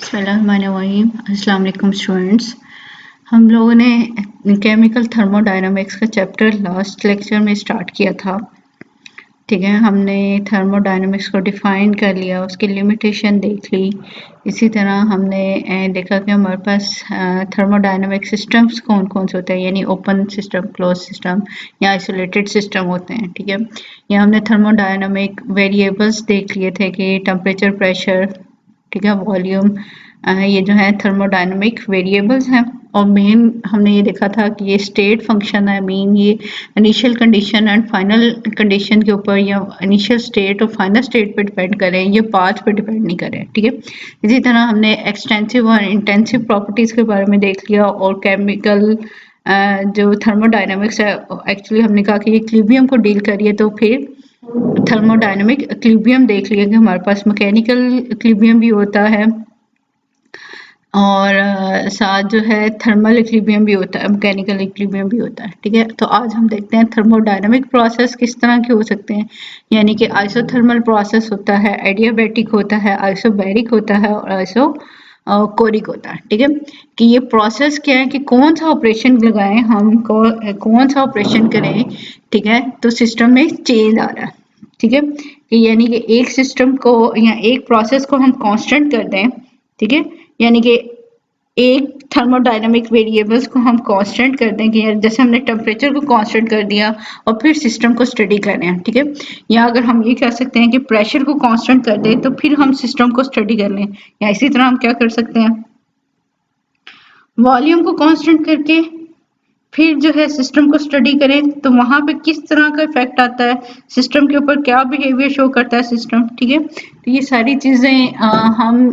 बिस्मिल्लाहिर्रहमानिर्रहीम। अस्सलाम वालेकुम स्टूडेंट्स। हम लोगों ने केमिकल थर्मोडायनामिक्स का चैप्टर लास्ट लेक्चर में स्टार्ट किया था। ठीक है, हमने थर्मोडायनामिक्स को डिफ़ाइन कर लिया, उसकी लिमिटेशन देख ली। इसी तरह हमने देखा कि हमारे पास थर्मोडायनामिक सिस्टम्स कौन कौन से होते हैं, यानी ओपन सिस्टम, क्लोज सिस्टम या आइसोलेटेड सिस्टम होते हैं। ठीक है, या हमने थर्मोडायनामिक वेरिएबल्स देख लिए थे कि टेम्परेचर, प्रेशर, ठीक है, वॉल्यूम, ये जो है थर्मोडायनामिक वेरिएबल्स हैं। और मेन हमने ये देखा था कि ये स्टेट फंक्शन है, मीन ये initial condition and final condition के ऊपर या इनिशियल स्टेट और फाइनल स्टेट पे डिपेंड करें, ये पाथ पे डिपेंड नहीं करें। ठीक है, इसी तरह हमने एक्सटेंसिव और इंटेंसिव प्रॉपर्टीज़ के बारे में देख लिया। और केमिकल जो थर्मोडायनामिक्स है, एक्चुअली हमने कहा कि इक्विलिब्रियम को डील करिए, तो फिर थर्मोडायनामिक इक्विलिब्रियम देख लिया कि हमारे पास मैकेनिकल इक्विलिब्रियम भी होता है और साथ जो है थर्मल इक्विलिब्रियम भी होता है, मैकेनिकल इक्विलिब्रियम भी होता है। ठीक है, तो आज हम देखते हैं थर्मोडायनामिक प्रोसेस किस तरह के हो सकते हैं। यानी कि आइसोथर्मल प्रोसेस होता है, एडियाबैटिक होता है, आइसोबैरिक होता है और आइसो कोरिक होता है। ठीक है, कि ये प्रोसेस क्या है कि कौन सा ऑपरेशन लगाएं हम, कौन सा ऑपरेशन करें, ठीक है, तो सिस्टम में चेंज आ रहा है। ठीक है, कि यानी कि एक सिस्टम को या एक प्रोसेस को हम कांस्टेंट कर दें। ठीक है, यानी कि एक थर्मोडायनामिक वेरिएबल्स को हम कांस्टेंट कर दें कि जैसे हमने टेम्परेचर को कांस्टेंट कर दिया और फिर सिस्टम को स्टडी कर रहे हैं। ठीक है, या अगर हम ये कह सकते हैं कि प्रेशर को कांस्टेंट कर दें तो फिर हम सिस्टम को स्टडी कर लें, या इसी तरह हम क्या कर सकते हैं, वॉल्यूम को कांस्टेंट करके फिर जो है सिस्टम को स्टडी करें तो वहां पे किस तरह का इफेक्ट आता है, सिस्टम के ऊपर क्या बिहेवियर शो करता है सिस्टम। ठीक है, तो ये सारी चीजें हम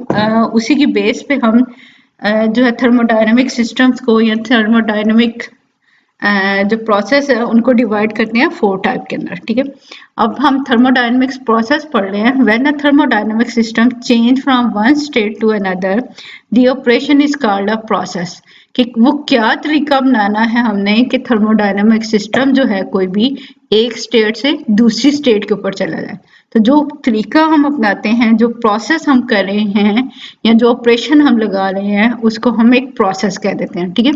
उसी की बेस पे हम जो है थर्मोडायनामिक सिस्टम्स को या थर्मोडायनामिक जो प्रोसेस है उनको डिवाइड करते हैं 4 टाइप के अंदर। ठीक है, अब हम थर्मोडायनामिक्स प्रोसेस पढ़ रहे हैं। When a thermodynamic system change from one state to another, the operation is called a process. कि वो क्या तरीका अपनाना है हमने कि थर्मोडायनामिक सिस्टम जो है कोई भी एक स्टेट से दूसरी स्टेट के ऊपर चला जाए। तो जो तरीका हम अपनाते हैं, जो प्रोसेस हम कर रहे हैं या जो ऑपरेशन हम लगा रहे हैं, उसको हम एक प्रोसेस कह देते हैं। ठीक है,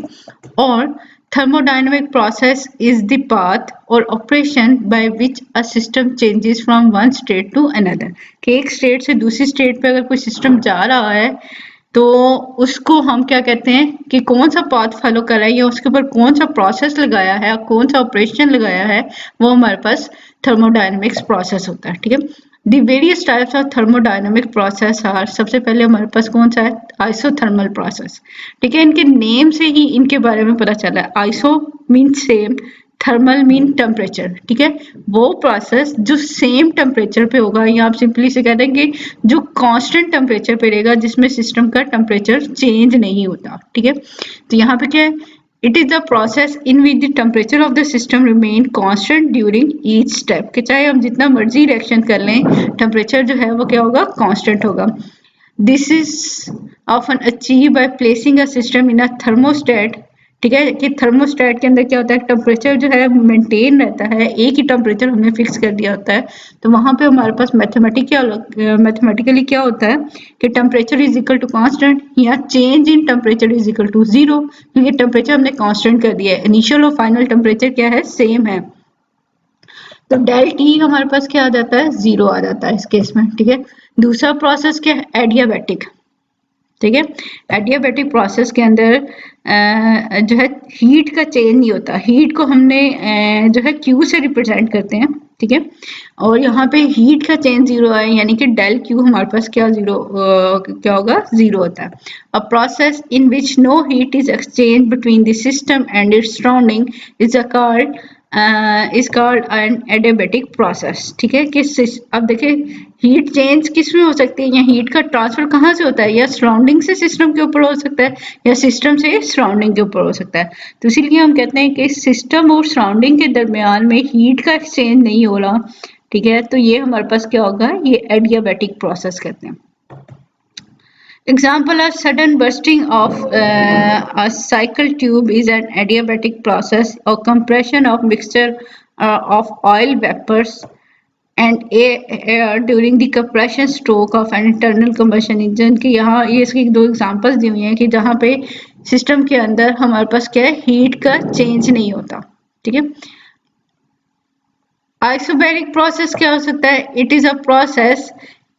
और thermodynamic process is the path or operation by which a system changes from one state to another। कि एक स्टेट से दूसरी स्टेट पे अगर कोई सिस्टम जा रहा है तो उसको हम क्या कहते हैं कि कौन सा पाथ फॉलो कर रहा है या उसके ऊपर कौन सा प्रोसेस लगाया है, कौन सा ऑपरेशन लगाया है, वो हमारे पास थर्मोडायनामिक्स प्रोसेस होता है। ठीक है, the various types of thermodynamic process are, सबसे पहले हमारे पास कौन सा है, आइसोथर्मल प्रोसेस। ठीक है, इनके नेम से ही इनके बारे में पता चला है। Iso mean same, thermal mean temperature. ठीक है, वो प्रोसेस जो सेम टेम्परेचर पे होगा, या आप सिंपली से कह देंगे जो कांस्टेंट टेम्परेचर पे रहेगा, जिसमें सिस्टम का टेम्परेचर चेंज नहीं होता। ठीक है, तो यहाँ पे क्या है, it is the process in which the temperature of the system remain constant during each step. कि चाहे हम जितना मर्जी रिएक्शन कर लें, टेम्परेचर जो है वो क्या होगा, कांस्टेंट होगा। This is often achieve by placing a system in a thermostat. ठीक है, कि थर्मोस्टेट के अंदर क्या होता है, टेम्परेचर जो है मेंटेन रहता है, एक ही टेम्परेचर हमने फिक्स कर दिया होता है। तो वहां पे हमारे पास मैथमेटिकली क्या होता है कि temperature is equal to constant या change in temperature is equal to 0, क्योंकि टेम्परेचर हमने कांस्टेंट कर दिया है, इनिशियल और फाइनल टेम्परेचर क्या है, सेम है। तो डेल टी हमारे पास क्या आ जाता है, 0 आ जाता है इस केस में। ठीक है, दूसरा प्रोसेस क्या है, एडियाबैटिक। ठीक है, एडियाबैटिक प्रोसेस के अंदर जो है हीट का चेंज नहीं होता। हीट को हमने जो है क्यू से रिप्रेजेंट करते हैं। ठीक है, और यहाँ पे हीट का चेंज 0 है, यानी कि डेल क्यू हमारे पास क्या 0 क्या होगा, 0 होता है। A process in which no heat is exchange between the system and its surrounding is called an adiabatic process. ठीक है, कि अब देखिए हीट चेंज किस में हो सकती है, या हीट का ट्रांसफर कहाँ से होता है, या सराउंडिंग से सिस्टम के ऊपर हो सकता है या सिस्टम से सराउंडिंग के ऊपर हो सकता है। तो इसीलिए हम कहते हैं कि सिस्टम और सराउंडिंग के दरमियान में हीट का एक्सचेंज नहीं हो रहा। ठीक है, तो ये हमारे पास क्या होगा, ये एडियाबैटिक प्रोसेस कहते हैं। Example of sudden bursting of a cycle tube is an adiabatic process or compression of mixture of oil vapors and air during the compression stroke of an internal combustion engine की यहाँ ये इसकी दो examples दी हुई हैं कि जहाँ पे सिस्टम के अंदर हमारे पास क्या है, हीट का चेंज नहीं होता। ठीक है, आइसोबैरिक प्रोसेस क्या हो सकता है? It is a process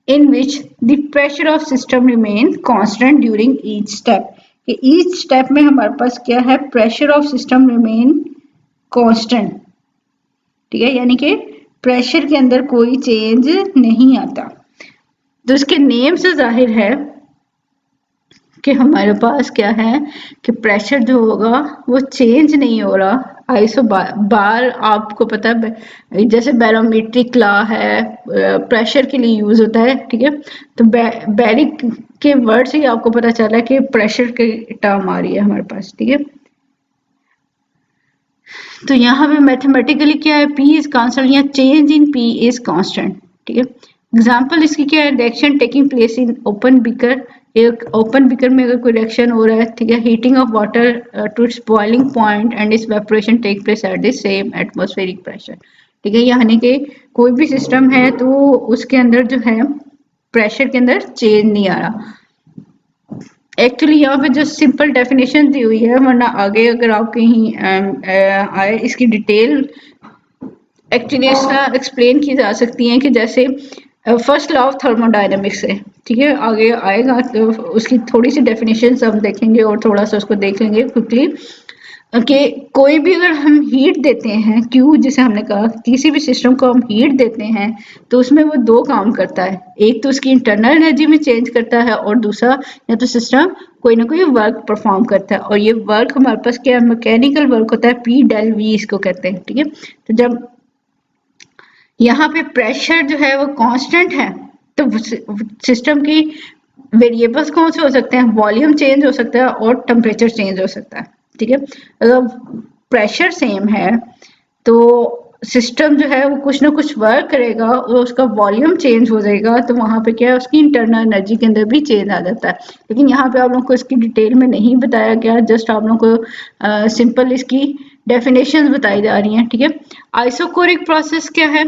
in which the pressure of system remain constant during each step, कि each step में हमारे पास क्या है, pressure of system remain constant। ठीक है, यानी कि प्रेशर के अंदर कोई चेंज नहीं आता। तो इसके नेम से जाहिर है कि हमारे पास क्या है कि प्रेशर जो होगा वो चेंज नहीं हो रहा। आइसो बार आपको पता है जैसे बैरोमीट्रिक लॉ है, प्रेशर के लिए यूज होता है। ठीक है, तो बैरिक के वर्ड से ही आपको पता चला कि प्रेशर की टर्म आ रही है हमारे पास। ठीक है, तो यहाँ पे मैथमेटिकली क्या है, P इज कांस्टेंट या change in P is constant. ठीक है, एग्जाम्पल इसकी क्या है, reaction taking place in open beaker. एक ओपन बीकर में अगर कोई रिएक्शन हो रहा है, ठीक है, heating of water to its boiling point and its vaporation take place at the same atmospheric pressure. ठीक है, यानी कि कोई भी सिस्टम है तो उसके अंदर जो है प्रेशर के अंदर चेंज नहीं आ रहा। एक्चुअली यहाँ पे जो सिंपल डेफिनेशन दी हुई है, वरना आगे अगर आप कहीं आए इसकी डिटेल एक्चुअली इसका एक्सप्लेन की जा सकती है कि जैसे फर्स्ट लॉ ऑफ थर्मोडायनेमिक्स है। ठीक है, आगे आएगा तो उसकी थोड़ी सी डेफिनेशन हम देखेंगे और थोड़ा सा उसको देख लेंगे क्विकली कि कोई भी अगर हम हीट देते हैं, क्यू जिसे हमने कहा, किसी भी सिस्टम को हम हीट देते हैं तो उसमें वो दो काम करता है। एक तो उसकी इंटरनल एनर्जी में चेंज करता है और दूसरा या तो सिस्टम कोई ना कोई वर्क परफॉर्म करता है। और ये वर्क हमारे पास क्या मैकेनिकल वर्क होता है, पी डेल वी इसको कहते हैं। ठीक है, तो जब यहाँ पे प्रेशर जो है वो कांस्टेंट है तो सिस्टम की वेरिएबल्स कौन से हो सकते हैं, वॉल्यूम चेंज हो सकता है और टेम्परेचर चेंज हो सकता है। ठीक है, अगर प्रेशर सेम है तो सिस्टम जो है वो कुछ ना कुछ वर्क करेगा और उसका वॉल्यूम चेंज हो जाएगा, तो वहां पे क्या है, उसकी इंटरनल एनर्जी के अंदर भी चेंज आ जाता है। लेकिन यहाँ पे आप लोगों को इसकी डिटेल में नहीं बताया गया, जस्ट आप लोगों को सिंपल इसकी डेफिनेशन बताई जा रही हैं। ठीक है, आइसोकोरिक प्रोसेस क्या है,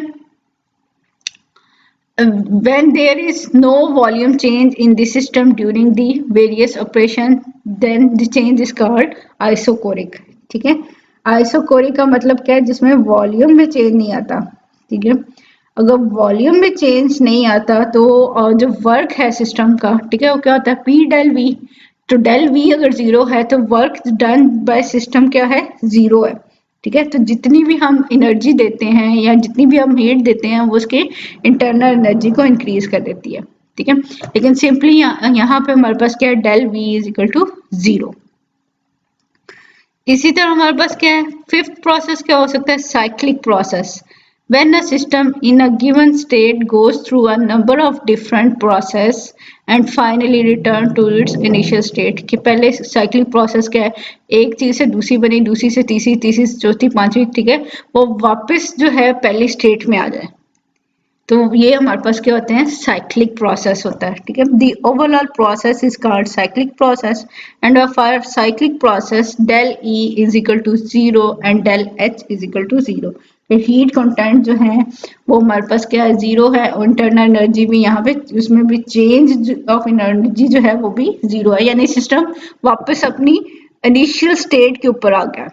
when there is no volume change in the system during the various operation, then the change is called isochoric। ठीक है, आइसोकोरिक का मतलब क्या है, जिसमें वॉल्यूम में चेंज नहीं आता। ठीक है, अगर वॉल्यूम में चेंज नहीं आता तो जो वर्क है सिस्टम का, ठीक है, वो क्या होता है, पी डेल वी। तो डेल वी अगर जीरो है तो वर्क डन बाय सिस्टम क्या है, जीरो है। ठीक है, तो जितनी भी हम एनर्जी देते हैं या जितनी भी हम हीट देते हैं वो उसके इंटरनल एनर्जी को इंक्रीज कर देती है। ठीक है, लेकिन सिंपली यहाँ पे हमारे पास क्या है, del V is equal to zero. इसी तरह हमारे पास क्या है, फिफ्थ प्रोसेस क्या हो सकता है, cyclic process. When a system in a given state goes through a number of different process and finally return to its initial state, कि पहले साइक्लिक प्रोसेस क्या है, एक चीज से दूसरी बनी, दूसरी से तीसरी, तीसरी से चौथी, पांचवी, ठीक है, वो वापस जो है पहली स्टेट में आ जाए, तो ये हमारे पास क्या होते हैं, साइक्लिक प्रोसेस होता है। ठीक है, the overall process is called cyclic process and for cyclic process del E is equal to zero and del H is equal to zero. Heat content जो है वो हमारे पास क्या है, जीरो है, और इंटरनल एनर्जी भी यहाँ पे उसमें भी चेंज ऑफ एनर्जी जो है वो भी जीरो है, यानी सिस्टम वापस अपनी इनिशियल स्टेट के ऊपर आ गया।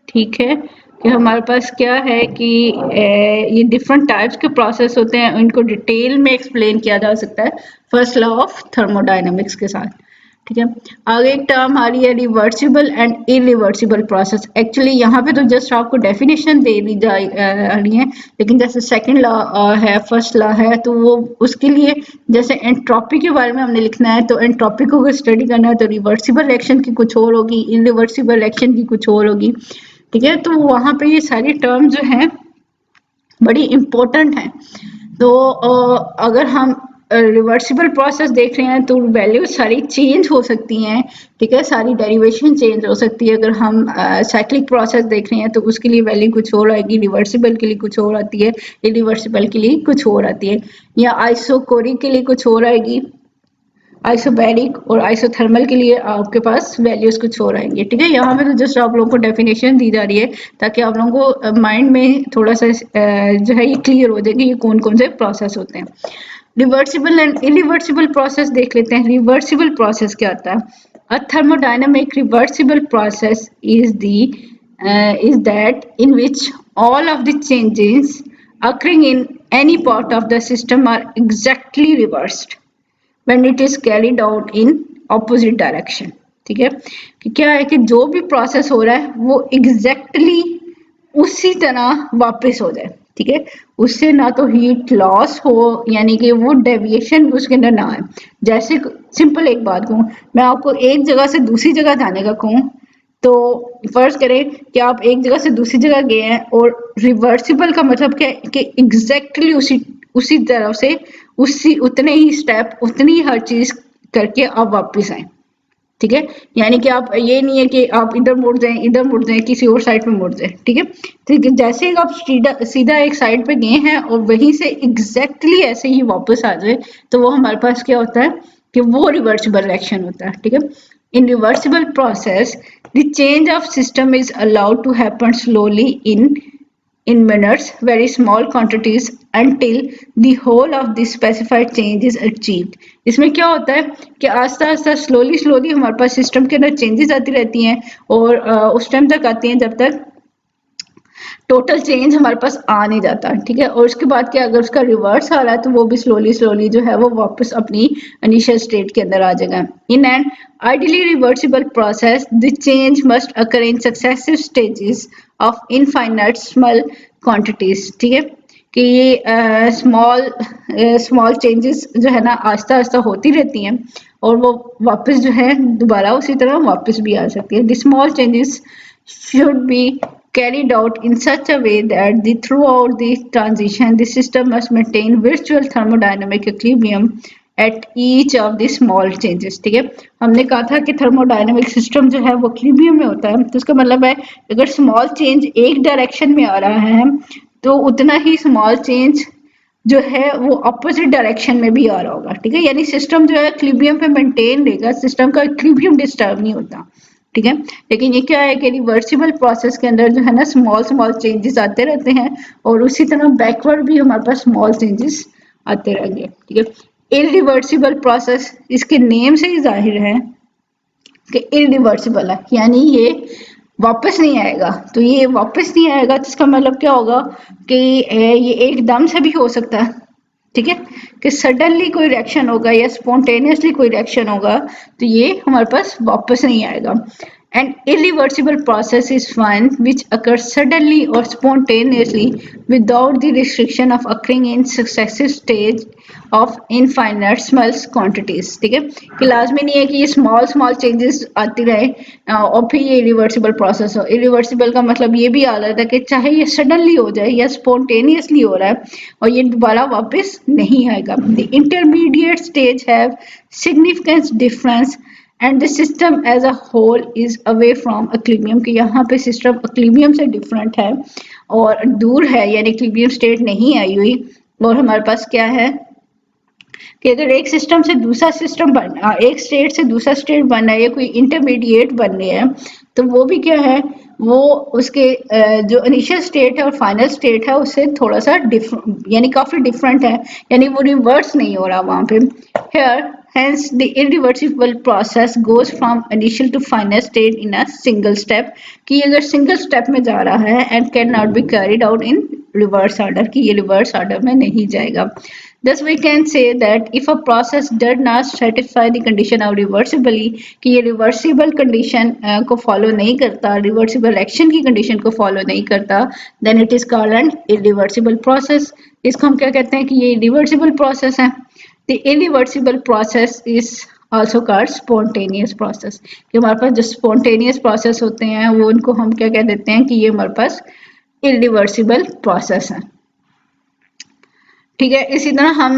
ठीक है, कि हमारे पास क्या है कि ये डिफरेंट टाइप्स के प्रोसेस होते हैं, इनको डिटेल में एक्सप्लेन किया जा सकता है फर्स्ट लॉ ऑफ थर्मोडायनेमिक्स के साथ। ठीक है, आगे एक टर्म आ रही है reversible and irreversible process. Actually यहाँ पे तो जस्ट आपको डेफिनेशन दे दी जा रही है, लेकिन जैसे सेकंड लॉ है, फर्स्ट लॉ है, तो वो उसके लिए जैसे एंट्रोपी के बारे में हमने लिखना है, तो एंट्रोपी को अगर स्टडी करना है तो रिवर्सिबल एक्शन की कुछ और होगी, इरिवर्सिबल एक्शन की कुछ और होगी। ठीक है, तो वहां पे ये सारी टर्म जो है बड़ी इंपॉर्टेंट है। तो अगर हम रिवर्सिबल प्रोसेस देख रहे हैं तो वैल्यू सारी चेंज हो सकती हैं। ठीक है, सारी डेरिवेशन चेंज हो सकती है। अगर हम साइक्लिक प्रोसेस देख रहे हैं तो उसके लिए वैल्यू कुछ और आएगी, रिवर्सिबल के लिए कुछ और आती है, इरिवर्सिबल के लिए कुछ और आती है, या आइसोकोरिक के लिए कुछ और आएगी, आइसोबैरिक और आइसोथर्मल के लिए आपके पास वैल्यूज कुछ और आएंगे। ठीक है, यहाँ पे तो जस्ट आप लोगों को डेफिनेशन दी जा रही है ताकि आप लोगों को माइंड में थोड़ा सा जो है ये क्लियर हो जाए कि ये कौन कौन से प्रोसेस होते हैं। रिवर्सिबल एंड इरिवर्सिबल प्रोसेस देख लेते हैं। रिवर्सिबल प्रोसेस क्या होता है? A thermodynamic reversible process is that in which all of the changes occurring in any part of the system are exactly reversed when it is carried out in opposite direction। ठीक है, कि क्या है कि जो भी प्रोसेस हो रहा है वो एग्जैक्टली उसी तरह वापस हो जाए। ठीक है, उससे ना तो हीट लॉस हो, यानी कि वो डेविएशन उसके अंदर ना आए। जैसे सिंपल एक बात कहूँ, मैं आपको एक जगह से दूसरी जगह जाने का कहूँ, तो फर्ज करें कि आप एक जगह से दूसरी जगह गए हैं, और रिवर्सिबल का मतलब क्या है कि एग्जैक्टली उसी तरफ से उसी उतने ही स्टेप उतनी ही हर चीज करके आप वापस आए। ठीक है, यानी कि आप ये नहीं है कि आप इधर मुड़ जाएं किसी और साइड पे मुड़ जाए। ठीक है, तो जैसे ही आप सीधा एक साइड पे गए हैं और वहीं से एग्जैक्टली ऐसे ही वापस आ जाए, तो वो हमारे पास क्या होता है कि वो रिवर्सिबल एक्शन होता है। ठीक है, in reversible process the change of system is allowed to happen slowly in minutes, very small quantities until the whole of the specified change is achieved। इसमें क्या होता है कि आस्ता आस्ता स्लोली हमारे पास सिस्टम के अंदर चेंजेस आती रहती हैं, और उस टाइम तक आती हैं जब तक टोटल चेंज हमारे पास आ नहीं जाता। ठीक है, और उसके बाद क्या, अगर उसका रिवर्स आ रहा है तो वो भी स्लोली जो है वो वापस अपनी इनिशियल स्टेट के अंदर आ जाएगा। In an ideally reversible process the change must occur in successive stages of infinite small quantities. ठीक है, कि ये स्मॉल चेंजेस जो है ना आस्ता आस्ता होती रहती हैं, और वो वापस जो है दोबारा उसी तरह वापस भी आ सकती है। The small changes should be carried out in such a way that throughout the transition the system must maintain virtual thermodynamic equilibrium at each of the small changes। ठीक है, हमने कहा था कि थर्मोडायनेमिक सिस्टम जो है वो इक्विलिब्रियम में होता है, तो इसका मतलब है अगर स्मॉल चेंज एक डायरेक्शन में आ रहा है तो उतना ही स्मॉल चेंज जो है वो अपोजिट डायरेक्शन में भी आ रहा होगा। ठीक है, यानी सिस्टम जो है इक्विलिब्रियम पे मेंटेन रहेगा, सिस्टम का इक्विलिब्रियम डिस्टर्ब नहीं होता। ठीक है, लेकिन ये क्या है कि रिवर्सिबल प्रोसेस के अंदर जो है ना स्मॉल चेंजेस आते रहते हैं, और उसी तरह बैकवर्ड भी हमारे पास स्मॉल चेंजेस आते रहेंगे। ठीक है, इरिवर्सिबल प्रोसेस इसके नेम से ही जाहिर है कि इरिवर्सिबल है, यानी ये वापस नहीं आएगा। तो ये वापस नहीं आएगा तो इसका मतलब क्या होगा कि ये एकदम से भी हो सकता है। ठीक है, कि सडनली कोई रिएक्शन होगा या स्पॉन्टेनियसली कोई रिएक्शन होगा, तो ये हमारे पास वापस नहीं आएगा। An irreversible process is one which occurs suddenly or spontaneously without the restriction of occurring in successive stage of infinite small quantities। ठीक है, कि लाजमी नहीं है कि ये स्मॉल changes आती रहे और फिर ये irreversible process हो। irreversible का मतलब ये भी आ रहा है कि चाहे ये suddenly हो जाए या spontaneously हो रहा है और ये दोबारा वापस नहीं आएगा। The intermediate stage have significant difference and the system as a whole is away from equilibrium, कि यहाँ पे सिस्टम equilibrium से डिफरेंट है और दूर है, यानी equilibrium स्टेट नहीं आई हुई। और हमारे पास क्या है कि अगर एक सिस्टम से दूसरा सिस्टम बनना, एक स्टेट से दूसरा स्टेट बनना है या कोई इंटरमीडिएट बनने हैं, तो वो भी क्या है, वो उसके जो इनिशियल स्टेट है और फाइनल स्टेट है उससे थोड़ा सा यानी काफी डिफरेंट है, यानी वो रिवर्स नहीं हो रहा वहां पे। Here, hence the irreversible process goes from initial to final state in a single step, कि अगर सिंगल स्टेप में जा रहा है and cannot be carried out in reverse order, कि ये रिवर्स ऑर्डर में नहीं जाएगा। Thus we can say that if a process does not satisfy the condition of reversibly, कि ये reversible condition को follow नहीं करता, reversible action की condition को follow नहीं करता, then it is called an irreversible process। इसको हम क्या कहते हैं कि ये irreversible process है। The irreversible process is also called spontaneous process, कि हमारे पास जो spontaneous process होते हैं वो उनको हम क्या कह देते हैं कि ये हमारे पास irreversible process है। ठीक है, इसी तरह हम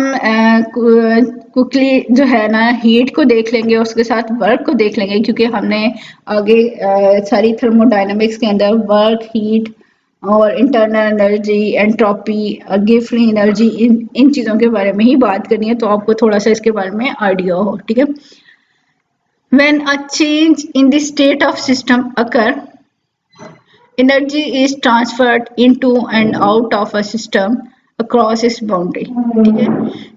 क्विकली जो है ना हीट को देख लेंगे और उसके साथ वर्क को देख लेंगे, क्योंकि हमने आगे सारी थर्मोडायनामिक्स के अंदर वर्क, हीट और internal energy, entropy, Gibbs energy, इन चीज़ों के बारे में ही बात करनी है, तो आपको थोड़ा सा इसके बारे में आइडिया हो, ठीक है। When a change in the state of system occur, energy is transferred into and out of a system across its boundary, ठीक है।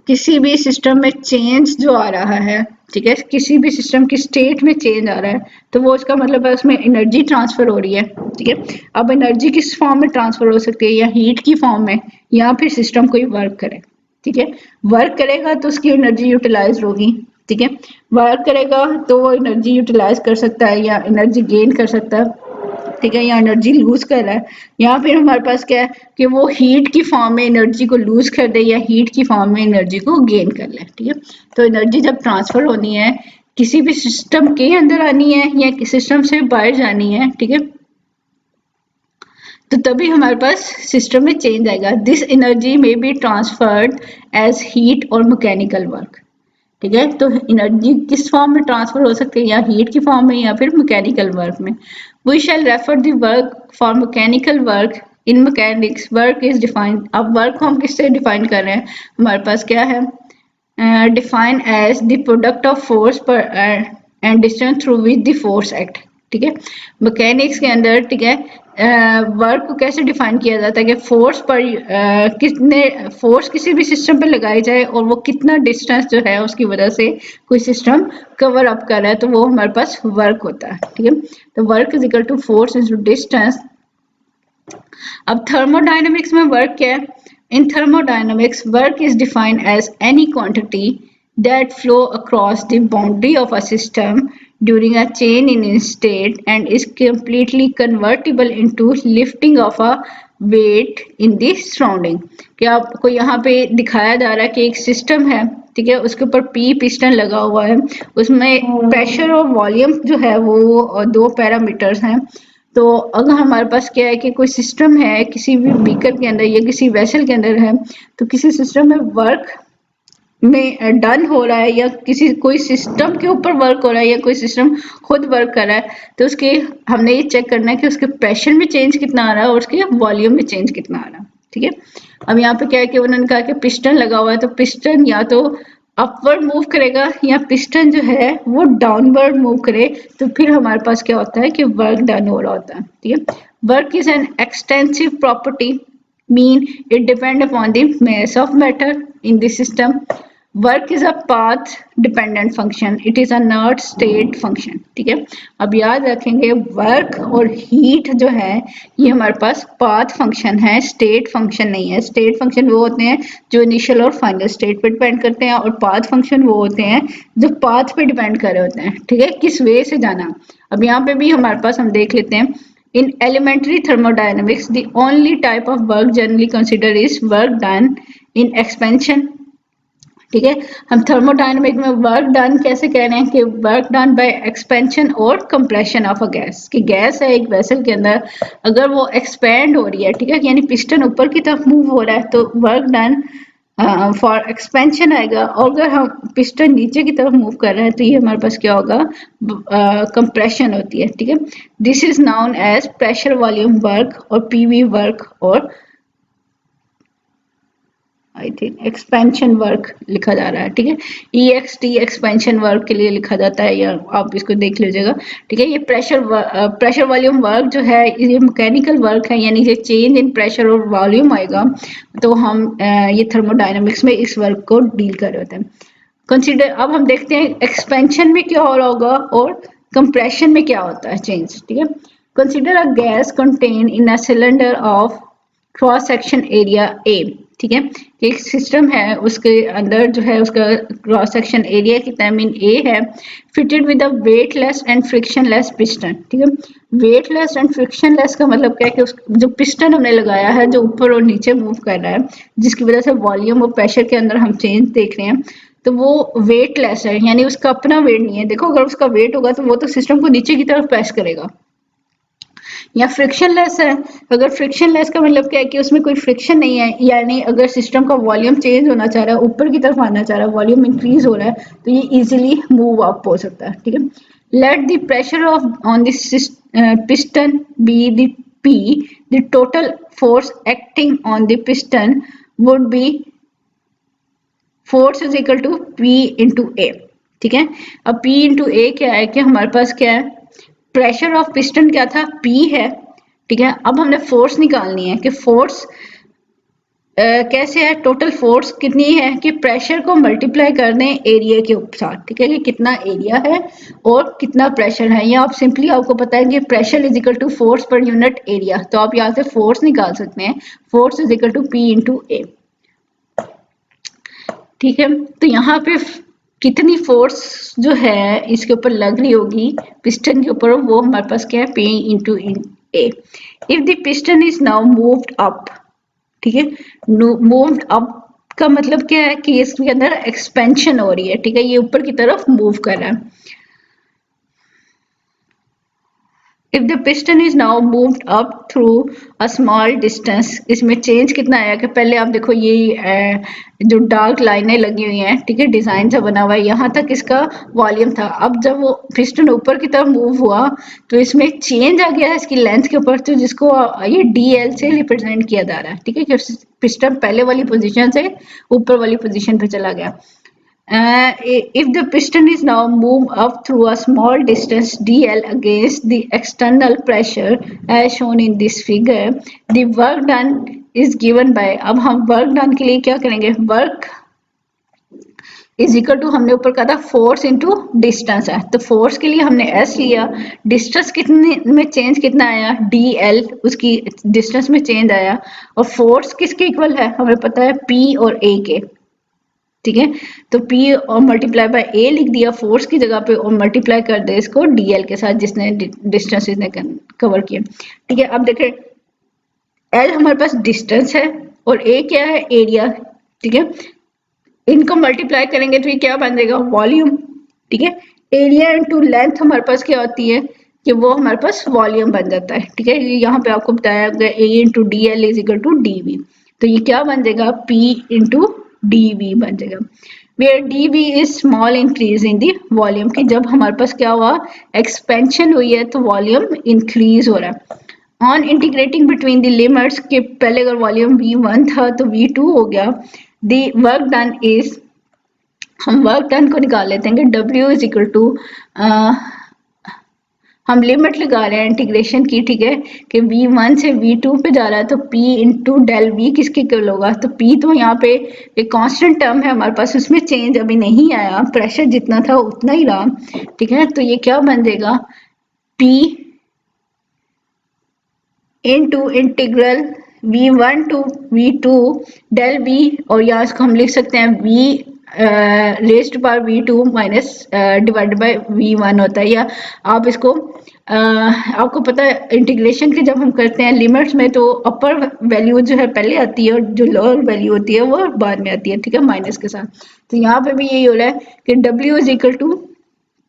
किसी भी सिस्टम में चेंज जो आ रहा है, ठीक है, किसी भी सिस्टम की स्टेट में चेंज आ रहा है, तो वो उसका मतलब है उसमें एनर्जी ट्रांसफर हो रही है, ठीक है। अब एनर्जी किस फॉर्म में ट्रांसफर हो सकती है, या हीट की फॉर्म में, या फिर सिस्टम कोई वर्क करे, ठीक है। वर्क करेगा तो उसकी एनर्जी यूटिलाइज होगी, ठीक है। वर्क करेगा तो वो एनर्जी यूटिलाइज कर सकता है या एनर्जी गेन कर सकता है, ठीक है, या एनर्जी लूज कर रहा है, या फिर हमारे पास क्या है कि वो हीट की फॉर्म में एनर्जी को लूज कर दे या हीट की फॉर्म में एनर्जी को गेन कर ले, ठीक है। तो एनर्जी जब ट्रांसफर होनी है, किसी भी सिस्टम के अंदर आनी है या सिस्टम से बाहर जानी है, ठीक है, तो तभी हमारे पास सिस्टम में चेंज आएगा। This energy may be transferred as heat और मैकेनिकल वर्क, ठीक है। तो एनर्जी किस फॉर्म में ट्रांसफर हो सकती है, या हीट की फॉर्म में या फिर मैकेनिकल वर्क में। We shall refer the work for mechanical work in mechanics, work is defined. अब वर्क को हम किससे डिफाइन कर रहे हैं, हमारे पास क्या है, define as the product of force पर and distance through which the force act, ठीक है। मैकेनिक्स के अंदर, ठीक है, वर्क को कैसे डिफाइन किया जाता है कि फोर्स पर कितने फोर्स किसी भी सिस्टम पे लगाई जाए और वो कितना डिस्टेंस जो है उसकी वजह से कोई सिस्टम कवर अप कर रहा है, तो वो हमारे पास वर्क होता है, ठीक है। तो work is equal to force into distance. अब थर्मोडायनेमिक्स में वर्क क्या है, in thermodynamics work is defined as any quantity that flow across the boundary of a system during a change in state and is completely convertible into lifting of a weight in the surrounding। कि आपको यहाँ पे दिखाया जा रहा है कि एक सिस्टम है, ठीक है, उसके ऊपर पी पिस्टन लगा हुआ है, उसमें प्रेशर और वॉल्यूम जो है वो दो पैरामीटर्स हैं। तो अगर हमारे पास क्या है कि कोई सिस्टम है किसी भी बीकर के अंदर या किसी वेसल के अंदर है, तो किसी सिस्टम में वर्क में डन हो रहा है या किसी कोई सिस्टम के ऊपर वर्क हो रहा है या कोई सिस्टम खुद वर्क कर रहा है, तो उसके हमने ये चेक करना है कि उसके प्रेशर में चेंज कितना आ रहा है और उसके वॉल्यूम में चेंज कितना आ रहा है, ठीक है। अब यहाँ पे क्या है कि उन्होंने कहा कि पिस्टन लगा हुआ है, तो पिस्टन या तो अपवर्ड मूव करेगा या पिस्टन जो है वो डाउनवर्ड मूव करे, तो फिर हमारे पास क्या होता है कि वर्क डन हो रहा होता है, ठीक है। Work is an extensive property, mean it depend upon the mass of matter in the system। Work is a path dependent function, it is a not state function, ठीक है। अब याद रखेंगे वर्क और हीट जो है ये हमारे पास पाथ फंक्शन है, स्टेट फंक्शन नहीं है। स्टेट फंक्शन वो होते हैं जो इनिशियल और फाइनल स्टेट पे डिपेंड करते हैं, और पाथ फंक्शन वो होते हैं जो पाथ पे डिपेंड कर रहे होते हैं, ठीक है, किस वे से जाना। अब यहाँ पे भी हमारे पास हम देख लेते हैं, in elementary thermodynamics the only type of work generally considered is work done in expansion, ठीक है। हम थर्मोडायनेमिक में वर्क डन कैसे कह रहे हैं कि वर्क डन बाय एक्सपेंशन और कंप्रेशन ऑफ अ गैस, कि गैस है एक वेसल के अंदर, अगर वो एक्सपेंड हो रही है, ठीक है, यानी पिस्टन ऊपर की तरफ मूव हो रहा है, तो वर्क डन फॉर एक्सपेंशन आएगा, और अगर हम पिस्टन नीचे की तरफ मूव कर रहे हैं तो ये हमारे पास क्या होगा, कंप्रेशन होती है, ठीक है। This is known as pressure volume work और पीवी वर्क, और आई थिंक एक्सपेंशन वर्क लिखा जा रहा है, ठीक है। EXT एक्सपेंशन वर्क के लिए लिखा जाता है, या आप इसको देख लीजिएगा, ठीक है। ये प्रेशर वॉल्यूम वर्क जो है ये मैकेनिकल वर्क है, यानी ये चेंज इन प्रेशर और वॉल्यूम आएगा, तो हम ये थर्मोडायनेमिक्स में इस वर्क को डील कर रहे होते हैं। कंसिडर, अब हम देखते हैं एक्सपेंशन में क्या हो रहा होगा और कंप्रेशन में क्या होता है चेंज, ठीक है। Consider a gas contain in a cylinder of cross section area A, ठीक है। एक सिस्टम है उसके अंदर जो है उसका क्रॉस सेक्शन एरिया कितना है, मीन ए है, fitted with a weightless and frictionless piston, ठीक है। वेटलेस एंड फ्रिक्शनलेस का मतलब क्या है कि उस जो पिस्टन हमने लगाया है जो ऊपर और नीचे मूव कर रहा है, जिसकी वजह से वॉल्यूम और प्रेशर के अंदर हम चेंज देख रहे हैं, तो वो वेटलेस है, यानी उसका अपना वेट नहीं है। देखो अगर उसका वेट होगा तो वो तो सिस्टम को नीचे की तरफ प्रेस करेगा। या फ्रिक्शनलेस है, अगर फ्रिक्शनलेस का मतलब क्या है कि उसमें कोई फ्रिक्शन नहीं है, यानी अगर सिस्टम का वॉल्यूम चेंज होना चाह रहा है, ऊपर की तरफ आना चाह रहा है, वॉल्यूम इंक्रीज हो रहा है, तो ये इजीली मूव अप हो सकता है, ठीक है। Let the pressure of on this piston be the P, the total force acting on the piston would be force is equal to P into A. ठीक है, अब P इंटू ए क्या है कि हमारे पास क्या है, प्रेशर ऑफ पिस्टन क्या था, P है। ठीक है, अब हमने फोर्स निकालनी है कि फोर्स कैसे है, टोटल फोर्स कितनी है कि प्रेशर को मल्टीप्लाई कर दें एरिया के साथ। ठीक है, कि कितना एरिया है और कितना प्रेशर है, या आप सिंपली आपको पता है कि pressure is equal to force per unit area, तो आप यहाँ से फोर्स निकाल सकते हैं, force is equal to P into A. ठीक है, तो यहाँ पे कितनी फोर्स जो है इसके ऊपर लग रही होगी पिस्टन के ऊपर, वो हमारे पास क्या है, P into A. If the piston is now moved up, ठीक है, मूव्ड अप का मतलब क्या है कि इसके अंदर एक्सपेंशन हो रही है। ठीक है, ये ऊपर की तरफ मूव कर रहा है। If the piston is now moved up through a small distance, इसमें चेंज कितना आया कि पहले आप देखो ये जो डार्क लाइनें लगी हुई हैं, ठीक है, डिजाइन से बना हुआ है, यहाँ तक इसका वॉल्यूम था। अब जब वो पिस्टन ऊपर की तरफ मूव हुआ तो इसमें चेंज आ गया है इसकी लेंथ के ऊपर, तो जिसको ये DL से रिप्रेजेंट किया जा रहा है। ठीक है, कि पिस्टन पहले वाली पोजीशन से ऊपर वाली पोजीशन पे चला गया। If the piston is now moved up through a small distance dl against the external pressure as shown in this figure, the work done is given by, अब हम work done के लिए क्या करेंगे, work इज इक्वल टू, हमने ऊपर कहा था फोर्स इंटू डिस्टेंस है, तो फोर्स के लिए हमने S लिया, डिस्टेंस कितने में चेंज कितना आया, DL, उसकी डिस्टेंस में चेंज आया, और फोर्स किसके इक्वल है, हमें पता है P और A के। ठीक है, तो P और मल्टीप्लाई बाय A लिख दिया फोर्स की जगह पे, और मल्टीप्लाई कर दे इसको DL के साथ जिसने डिस्टेंस इसने कवर किया। ठीक है, अब देखें L हमारे पास डिस्टेंस है और A क्या है, एरिया। ठीक है, इनको मल्टीप्लाई करेंगे तो ये क्या बन जाएगा, वॉल्यूम। ठीक है, एरिया इंटू लेंथ हमारे पास क्या होती है कि वो हमारे पास वॉल्यूम बन जाता है। ठीक है, यहाँ पे आपको बताया गया A into D L is equal to DV, तो ये क्या बन जाएगा, P इंटू DV बन जाएगा, where DV is small increase in the volume, कि जब हमारे पास क्या हुआ, एक्सपेंशन हुई है तो वॉल्यूम इंक्रीज हो रहा है। On integrating between the limits, के पहले अगर वॉल्यूम V1 था तो V2 हो गया। द वर्क डन इज, हम वर्क डन को निकाल लेते हैं कि W इज इक्वल टू, हम लिमिट लगा रहे हैं इंटीग्रेशन की। ठीक है, कि V1 से V2 पे जा रहा है तो P इंटू डेल V किसके इक्वल होगा, तो P तो यहाँ पे एक कांस्टेंट टर्म है हमारे पास, उसमें चेंज अभी नहीं आया, प्रेशर जितना था उतना ही रहा। ठीक है, तो ये क्या बन जाएगा, P into integral V1 to V2 del V, और यहाँ इसको हम लिख सकते हैं V raised power V2 minus divided by V1 होता है, या आप इसको आपको पता है इंटीग्रेशन के जब हम करते हैं लिमिट्स में तो अपर वैल्यू जो है पहले आती है और जो लोअर वैल्यू होती है वो बाद में आती है। ठीक है, माइनस के साथ, तो यहाँ पे भी यही हो रहा है कि W is equal to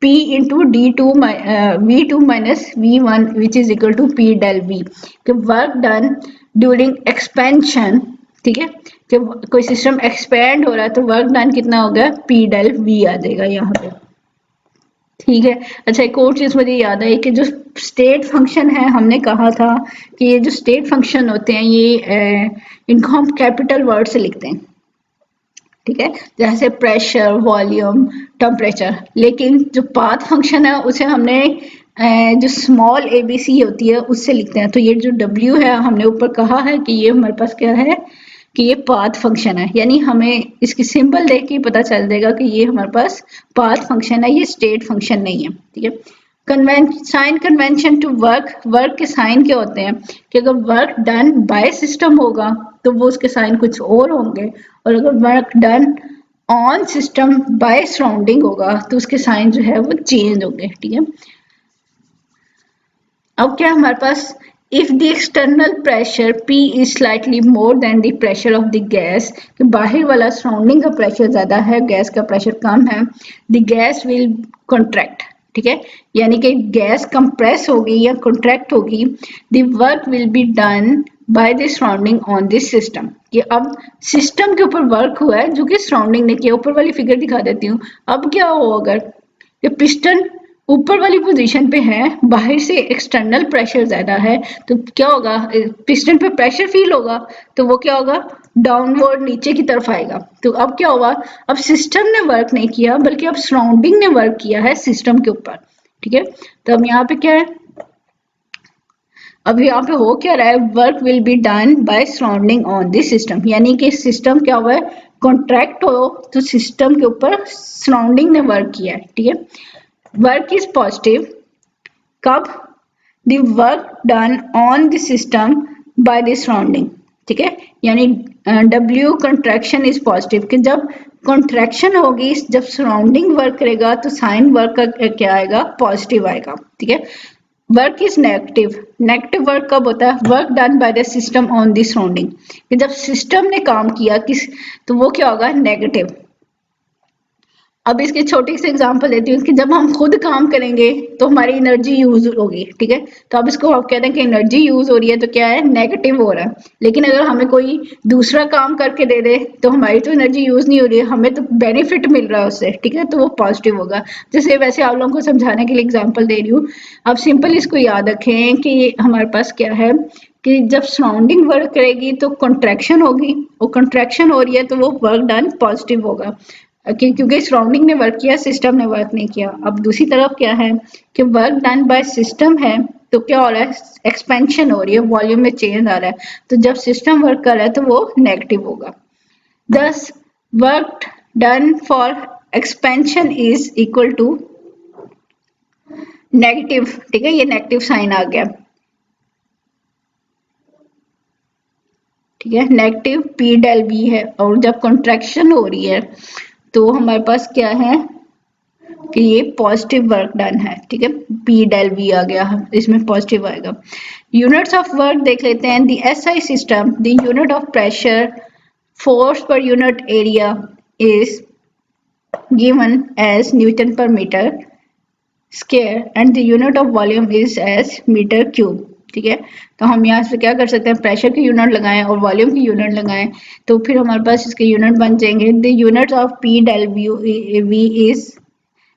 P into V2 minus V1 which is equal to P del V, कि वर्क डन ड्यूरिंग एक्सपेंशन। ठीक है, कि कोई सिस्टम एक्सपेंड हो रहा है तो वर्क डन कितना हो गया, P डेल V आ जाएगा यहाँ पे। ठीक है, अच्छा एक और चीज मुझे याद आई कि जो स्टेट फंक्शन है, हमने कहा था कि ये जो स्टेट फंक्शन होते हैं ये इनको हम कैपिटल वर्ड से लिखते हैं। ठीक है, जैसे प्रेशर, वॉल्यूम, टेम्परेचर, लेकिन जो पाथ फंक्शन है उसे हमने जो स्मॉल ABC होती है उससे लिखते हैं। तो ये जो W है हमने ऊपर कहा है कि ये हमारे पास क्या है कि ये पाथ फंक्शन है, यानी हमें इसकी सिंबल देख के पता चल जाएगा कि ये हमारे पास पाथ फंक्शन है, ये स्टेट फंक्शन नहीं है। ठीक है, साइन कन्वेंशन टू वर्क के साइन क्या होते हैं कि अगर वर्क डन बाय सिस्टम होगा तो वो उसके साइन कुछ और होंगे, और अगर work done on system by surrounding होगा तो उसके साइन जो है वो चेंज होंगे। ठीक है, अब क्या हमारे पास, if the external pressure P is slightly more than the pressure of the gas, कि बाहर वाला सराउंडिंग का प्रेशर ज्यादा है, गैस का प्रेशर कम है, द गैस विल कॉन्ट्रैक्ट। ठीक है, यानी कि गैस कंप्रेस होगी या कॉन्ट्रैक्ट होगी। The work will be done by the surrounding on this system, कि अब सिस्टम के ऊपर वर्क हुआ है जो कि सराउंडिंग ने किया। ऊपर वाली फिगर दिखा देती हूँ। अब क्या हो, अगर ये पिस्टन ऊपर वाली पोजीशन पे है, बाहर से एक्सटर्नल प्रेशर ज्यादा है, तो क्या होगा, पिस्टन पे प्रेशर फील होगा, तो वो क्या होगा, डाउनवर्ड नीचे की तरफ आएगा। तो अब क्या हुआ, अब सिस्टम ने वर्क नहीं किया बल्कि अब सराउंडिंग ने वर्क किया है सिस्टम के ऊपर। ठीक है, तो अब यहाँ पे क्या है, अब यहाँ पे हो क्या रहा है, work will be done by surrounding on this system, यानी कि सिस्टम क्या हुआ है, कॉन्ट्रैक्ट हो तो सिस्टम के ऊपर सराउंडिंग ने वर्क किया है। ठीक है, वर्क इज पॉजिटिव कब, the work done on the system by the surrounding। ठीक है, यानी W कंट्रैक्शन इज पॉजिटिव, कि जब कॉन्ट्रैक्शन होगी, जब सराउंडिंग वर्क करेगा तो साइन वर्क का क्या आएगा, पॉजिटिव आएगा। ठीक है, work is negative, negative work कब होता है, work done by the system on the surrounding, कि जब सिस्टम ने काम किया किस, तो वो क्या होगा, नेगेटिव। अब इसके छोटी सी एग्जांपल देती हूँ कि जब हम खुद काम करेंगे तो हमारी एनर्जी यूज होगी। ठीक है, तो अब इसको आप कहते हैं कि एनर्जी यूज हो रही है, तो क्या है, नेगेटिव हो रहा है। लेकिन अगर हमें कोई दूसरा काम करके दे दे तो हमारी तो एनर्जी यूज नहीं हो रही है, हमें तो बेनिफिट मिल रहा है उससे। ठीक है, तो वो पॉजिटिव होगा। जैसे वैसे आप लोगों को समझाने के लिए एग्जाम्पल दे रही हूँ, आप सिंपल इसको याद रखें कि हमारे पास क्या है, कि जब सराउंडिंग वर्क करेगी तो कंट्रैक्शन होगी, और कंट्रैक्शन हो रही है तो वो वर्क डन पॉजिटिव होगा, क्योंकि सराउंडिंग ने वर्क किया, सिस्टम ने वर्क नहीं किया। अब दूसरी तरफ क्या है कि वर्क डन बाय सिस्टम है, तो क्या हो रहा है, एक्सपेंशन हो रही है, वॉल्यूम में चेंज आ रहा है, तो जब सिस्टम वर्क कर रहा है तो वो नेगेटिव होगा। Thus work done for expansion is equal to negative. ठीक है, ये नेगेटिव साइन आ गया। ठीक है, नेगेटिव पी डेल बी है, और जब कॉन्ट्रैक्शन हो रही है तो हमारे पास क्या है कि ये पॉजिटिव वर्क डन है। ठीक है, पी डेल वी आ गया, इसमें पॉजिटिव आएगा। यूनिट्स ऑफ वर्क देख लेते हैं। The SI system, the unit of pressure force per unit area is given as newton per metre square and the unit of volume is as metre cube. ठीक है, तो हम यहाँ से क्या कर सकते हैं, प्रेशर की यूनिट लगाएं और वॉल्यूम की यूनिट लगाएं, तो फिर हमारे पास इसके यूनिट बन जाएंगे। The unit of P del V is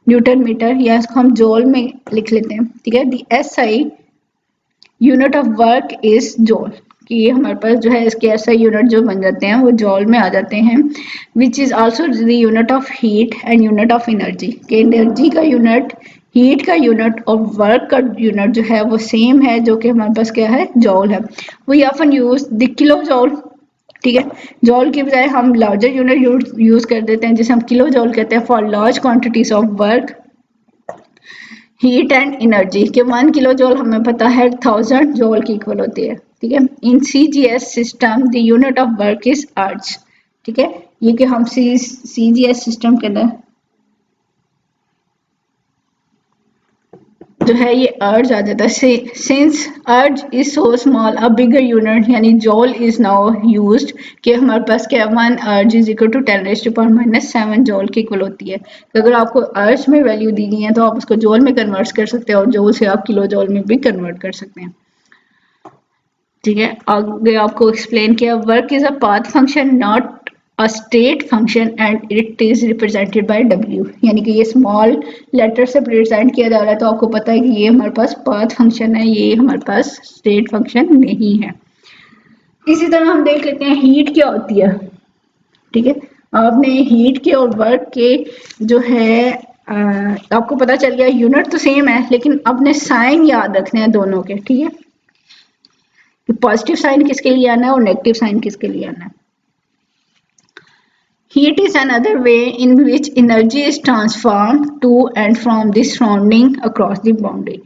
newton metre, या इसको हम जॉल में लिख लेते हैं। ठीक है, the SI unit of work is joule, कि ये हमारे पास जो है इसके एसआई यूनिट जो बन जाते हैं वो जॉल में आ जाते हैं। Which is also the unit of heat and unit of energy, कि एनर्जी का यूनिट, हीट का यूनिट और वर्क का यूनिट जो है वो सेम है, जो कि हमारे पास क्या है, जॉल है। We often use the kilo joule. ठीक है, जॉल की बजाय हम लार्जर यूनिट यूज कर देते हैं, जिसे हम किलो जॉल कहते हैं, for large quantities of work heat and energy, के 1 किलो जॉल हमें पता है 1000 जॉल की इक्वल होती है। ठीक है, in CGS system the unit of work is अर्ज। ठीक है, ये कि हम सीजीएस सिस्टम के अंदर जो है ये अर्ज आ जाता है। सिंस अर्ज is so small a bigger unit, यानी जॉल इज नाउ यूज्ड, कि हमारे पास क्या, 1 अर्ज इज इक्वल टू 10⁻⁷ जॉल की इक्वल होती है। तो अगर आपको अर्ज में वैल्यू दी गई है तो आप उसको जॉल में कन्वर्ट कर सकते हैं, और जॉल से आप किलो जॉल में भी कन्वर्ट कर सकते हैं। ठीक है, आगे आपको एक्सप्लेन किया, work is a path function not a state function and it is represented by W, यानी कि ये स्मॉल लेटर से रिप्रेजेंट किया जा रहा है, तो आपको पता है कि ये हमारे पास पाथ फंक्शन है, ये हमारे पास स्टेट फंक्शन नहीं है। इसी तरह हम देख लेते हैं हीट क्या होती है। ठीक है, आपने हीट के और वर्क के जो है आपको पता चल गया, यूनिट तो सेम है लेकिन अपने साइन याद रखने हैं दोनों के। ठीक है, कि पॉजिटिव साइन किसके लिए आना है और नेगेटिव साइन किसके लिए आना है। Heat is another way in which energy is transformed to and from the surrounding across the boundary,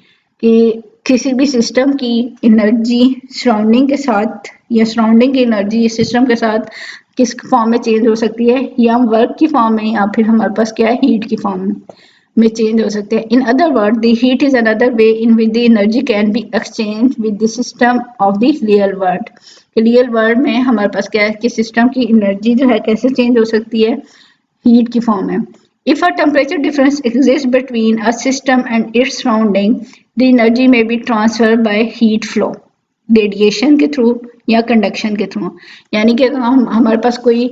कि किसी भी सिस्टम की एनर्जी सराउंडिंग के साथ या सराउंडिंग की एनर्जी सिस्टम के साथ किस फॉर्म में चेंज हो सकती है, या वर्क की फॉर्म में, या फिर हमारे पास क्या है, हीट की फॉर्म में चेंज हो सकते हैं। In other word the heat is another way in which the energy can be exchange with the system of the real world. Real world में हमारे पास क्या है कि सिस्टम की एनर्जी जो है कैसे चेंज हो सकती है, हीट की फॉर्म में। If a temperature difference exist between a system and its surrounding, the energy may be transfer by heat flow, radiation के थ्रू या कंडक्शन के थ्रू। यानी कि अगर हमारे पास कोई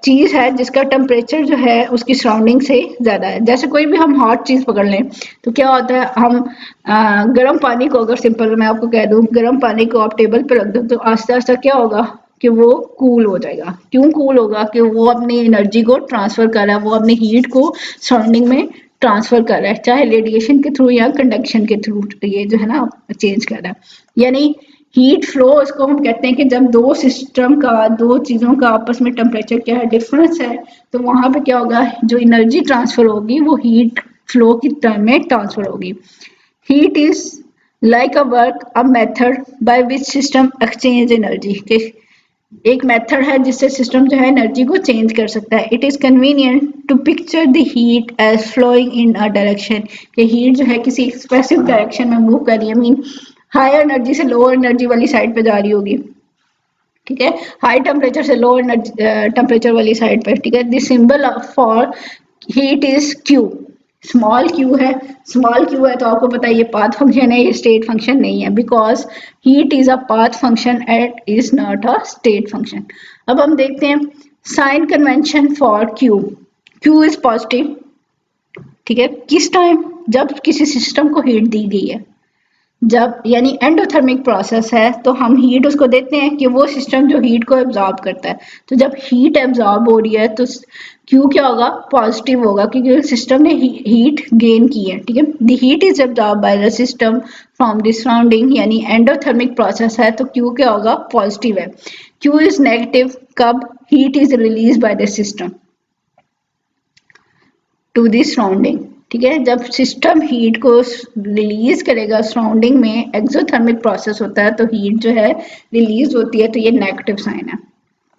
चीज है जिसका टेम्परेचर जो है उसकी सराउंडिंग से ज्यादा है। जैसे कोई भी हम हॉट चीज पकड़ लें तो क्या होता है, हम गर्म पानी को, अगर सिंपल मैं आपको कह दूं गर्म पानी को आप टेबल पे रख दो तो आस्ते आस्ते क्या होगा कि वो कूल हो जाएगा। क्यों कूल होगा? कि वो अपनी एनर्जी को ट्रांसफर कर रहा है, वो अपनी हीट को सराउंडिंग में ट्रांसफर कर रहा है, चाहे रेडिएशन के थ्रू या कंडक्शन के थ्रू ये जो है ना चेंज कर रहा है। यानी हीट फ्लो इसको हम कहते हैं कि जब दो सिस्टम का, दो चीजों का आपस में टेम्परेचर क्या है डिफरेंस है, तो वहां पे क्या होगा, जो एनर्जी ट्रांसफर होगी वो हीट फ्लो की टर्म में ट्रांसफर होगी। Heat is like a work a method by which system exchange energy, के एक मेथड है जिससे सिस्टम जो है एनर्जी को चेंज कर सकता है। It is convenient to picture the heat as flowing in a direction, कि हीट जो है किसी स्पेसिफिक डायरेक्शन में मूव कर रही है, मीन हायर एनर्जी से लोअर एनर्जी वाली साइड पे जा रही होगी, ठीक है, हाई टेम्परेचर से लो टेम्परेचर वाली साइड पे, ठीक है। This symbol for heat is Q, small Q है। स्मॉल क्यू है तो आपको पता है ये पाथ फंक्शन है, ये स्टेट फंक्शन नहीं है, because heat is a path function and is not a state function. अब हम देखते हैं sign convention for Q. Q is positive, ठीक है, किस टाइम? जब किसी सिस्टम को हीट दी गई है, जब यानी एंडोथर्मिक प्रोसेस है तो हम हीट उसको देते हैं कि वो सिस्टम जो हीट को एब्जॉर्ब करता है। तो जब हीट एब्जॉर्ब हो रही है तो क्यू क्या होगा, पॉजिटिव होगा, क्योंकि सिस्टम ने हीट गेन की है, ठीक है। The heat is absorb by the system from the surrounding, यानी एंडोथर्मिक प्रोसेस है तो क्यू क्या होगा, पॉजिटिव है। क्यू इज नेगेटिव कब, heat is release by the system to the surrounding, ठीक है। जब सिस्टम हीट को रिलीज करेगा सराउंडिंग में, एक्सोथर्मिक प्रोसेस होता है तो हीट जो है रिलीज होती है, तो ये नेगेटिव साइन है,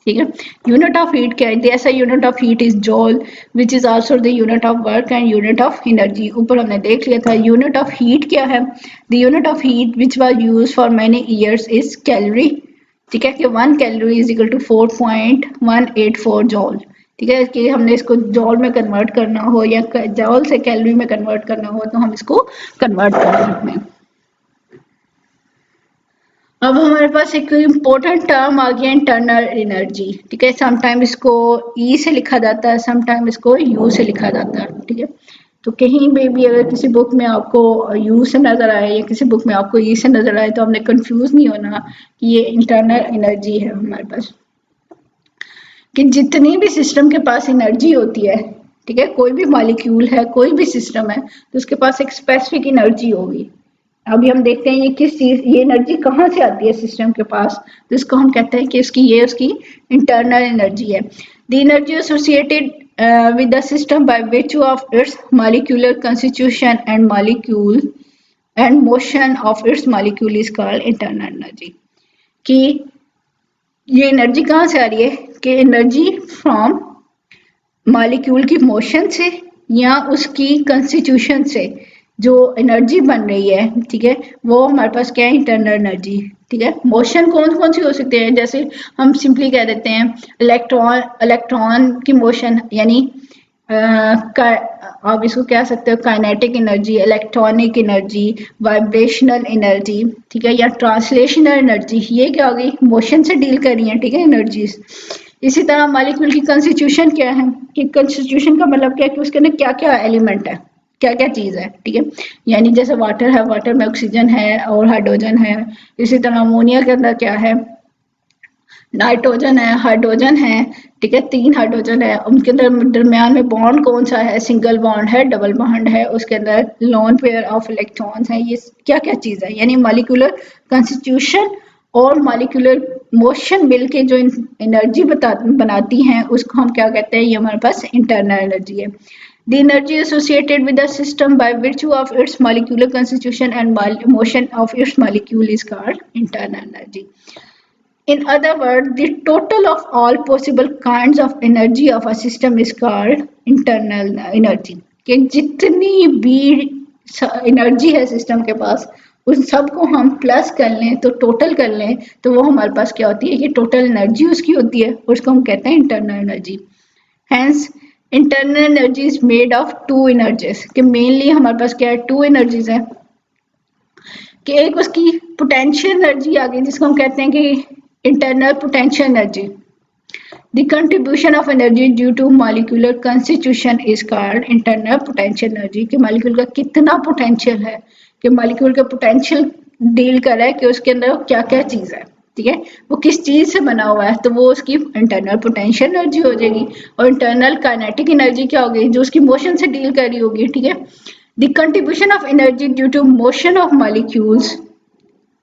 ठीक है। यूनिट ऑफ हीट क्या है? ऐसा unit of heat is जॉल which is also the unit of work and unit of energy. ऊपर हमने देख लिया था यूनिट ऑफ हीट क्या है। The unit of heat which was used for many years is calorie, ठीक है, कि 1 calorie is equal to 4.184 joule, ठीक है। कि हमने इसको जॉल में कन्वर्ट करना हो या जॉल से कैलोरी में कन्वर्ट करना हो तो हम इसको कन्वर्ट कर सकते हैं। अब हमारे पास एक इम्पोर्टेंट टर्म आ गया, इंटरनल एनर्जी, ठीक है। समटाइम इसको ई से लिखा जाता है, समटाइम इसको यू से लिखा जाता है, ठीक है। तो कहीं पे भी अगर किसी बुक में आपको यू से नजर आए या किसी बुक में आपको ई से नजर आए तो हमने कंफ्यूज नहीं होना कि ये इंटरनल एनर्जी है हमारे पास। कि जितनी भी सिस्टम के पास एनर्जी होती है, ठीक है, कोई भी मॉलिक्यूल है, कोई भी सिस्टम है, तो उसके पास एक स्पेसिफिक एनर्जी होगी। अभी हम देखते हैं ये किस चीज, ये एनर्जी कहाँ से आती है सिस्टम के पास, तो इसको हम कहते हैं कि उसकी इंटरनल एनर्जी है। The energy associated with the system by virtue of its molecular constitution and molecule and motion of its molecule is called internal energy। कि ये एनर्जी कहाँ से आ रही है, कि एनर्जी फ्रॉम मॉलिक्यूल की मोशन से या उसकी कंस्टिट्यूशन से जो एनर्जी बन रही है, ठीक है, वो हमारे पास क्या है, इंटरनल एनर्जी, ठीक है। मोशन कौन कौन सी हो सकते हैं, जैसे हम सिंपली कह देते हैं इलेक्ट्रॉन की मोशन, यानी आप इसको कह सकते हो kinetic energy, electronic energy, vibrational energy, ठीक है, या ट्रांसलेशनल एनर्जी, ये क्या हो गई, मोशन से डील कर रही है, ठीक है, एनर्जीज। इसी तरह मॉलिक्यूल की कंस्टिट्यूशन क्या है, कि कंस्टिट्यूशन का मतलब क्या है कि उसके अंदर क्या क्या एलिमेंट है, क्या क्या चीज है, ठीक है। यानी जैसे वाटर है, वाटर में ऑक्सीजन है और हाइड्रोजन है। इसी तरह अमोनिया के अंदर क्या है, नाइट्रोजन है, हाइड्रोजन है, ठीक है, 3 हाइड्रोजन है। उनके अंदर दरमियान में बॉन्ड कौन सा है, सिंगल बॉन्ड है, डबल बॉन्ड है, उसके अंदर लोन पेयर ऑफ इलेक्ट्रॉन्स है। ये क्या क्या चीज है, यानी मॉलिक्यूलर कंस्टिट्यूशन और मॉलिक्यूलर मोशन मिलके जो एनर्जी बनाती हैं उसको हम क्या कहते हैं, ये हमारे पास इंटरनल एनर्जी है। The energy associated with the system by virtue of its molecular constitution and motion of its molecule is called internal energy. In other words, the total of all possible kinds of energy of a system is called internal energy। कि जितनी भी energy है system के पास उन सब को हम plus कर लें तो टोटल कर लें तो वो हमारे पास क्या होती है कि टोटल एनर्जी उसकी होती है, उसको हम कहते हैं internal energy. Hence internal energy is made of 2 energies, कि मेनली हमारे पास क्या है, 2 एनर्जीज है। कि एक उसकी पोटेंशियल एनर्जी आ गई जिसको हम कहते हैं कि internal potential energy. The contribution of energy due to molecular constitution is called internal potential energy। कि मॉलिक्यूल का कितना पोटेंशियल है, कि मॉलिक्यूल का पोटेंशियल डील कर रहा है कि उसके अंदर क्या क्या चीज है, ठीक है, वो किस चीज से बना हुआ है, तो वो उसकी इंटरनल पोटेंशियल एनर्जी हो जाएगी। और इंटरनल काइनेटिक एनर्जी क्या होगी, जो उसकी मोशन से डील कर रही होगी, ठीक है। The contribution of energy due to motion of molecules,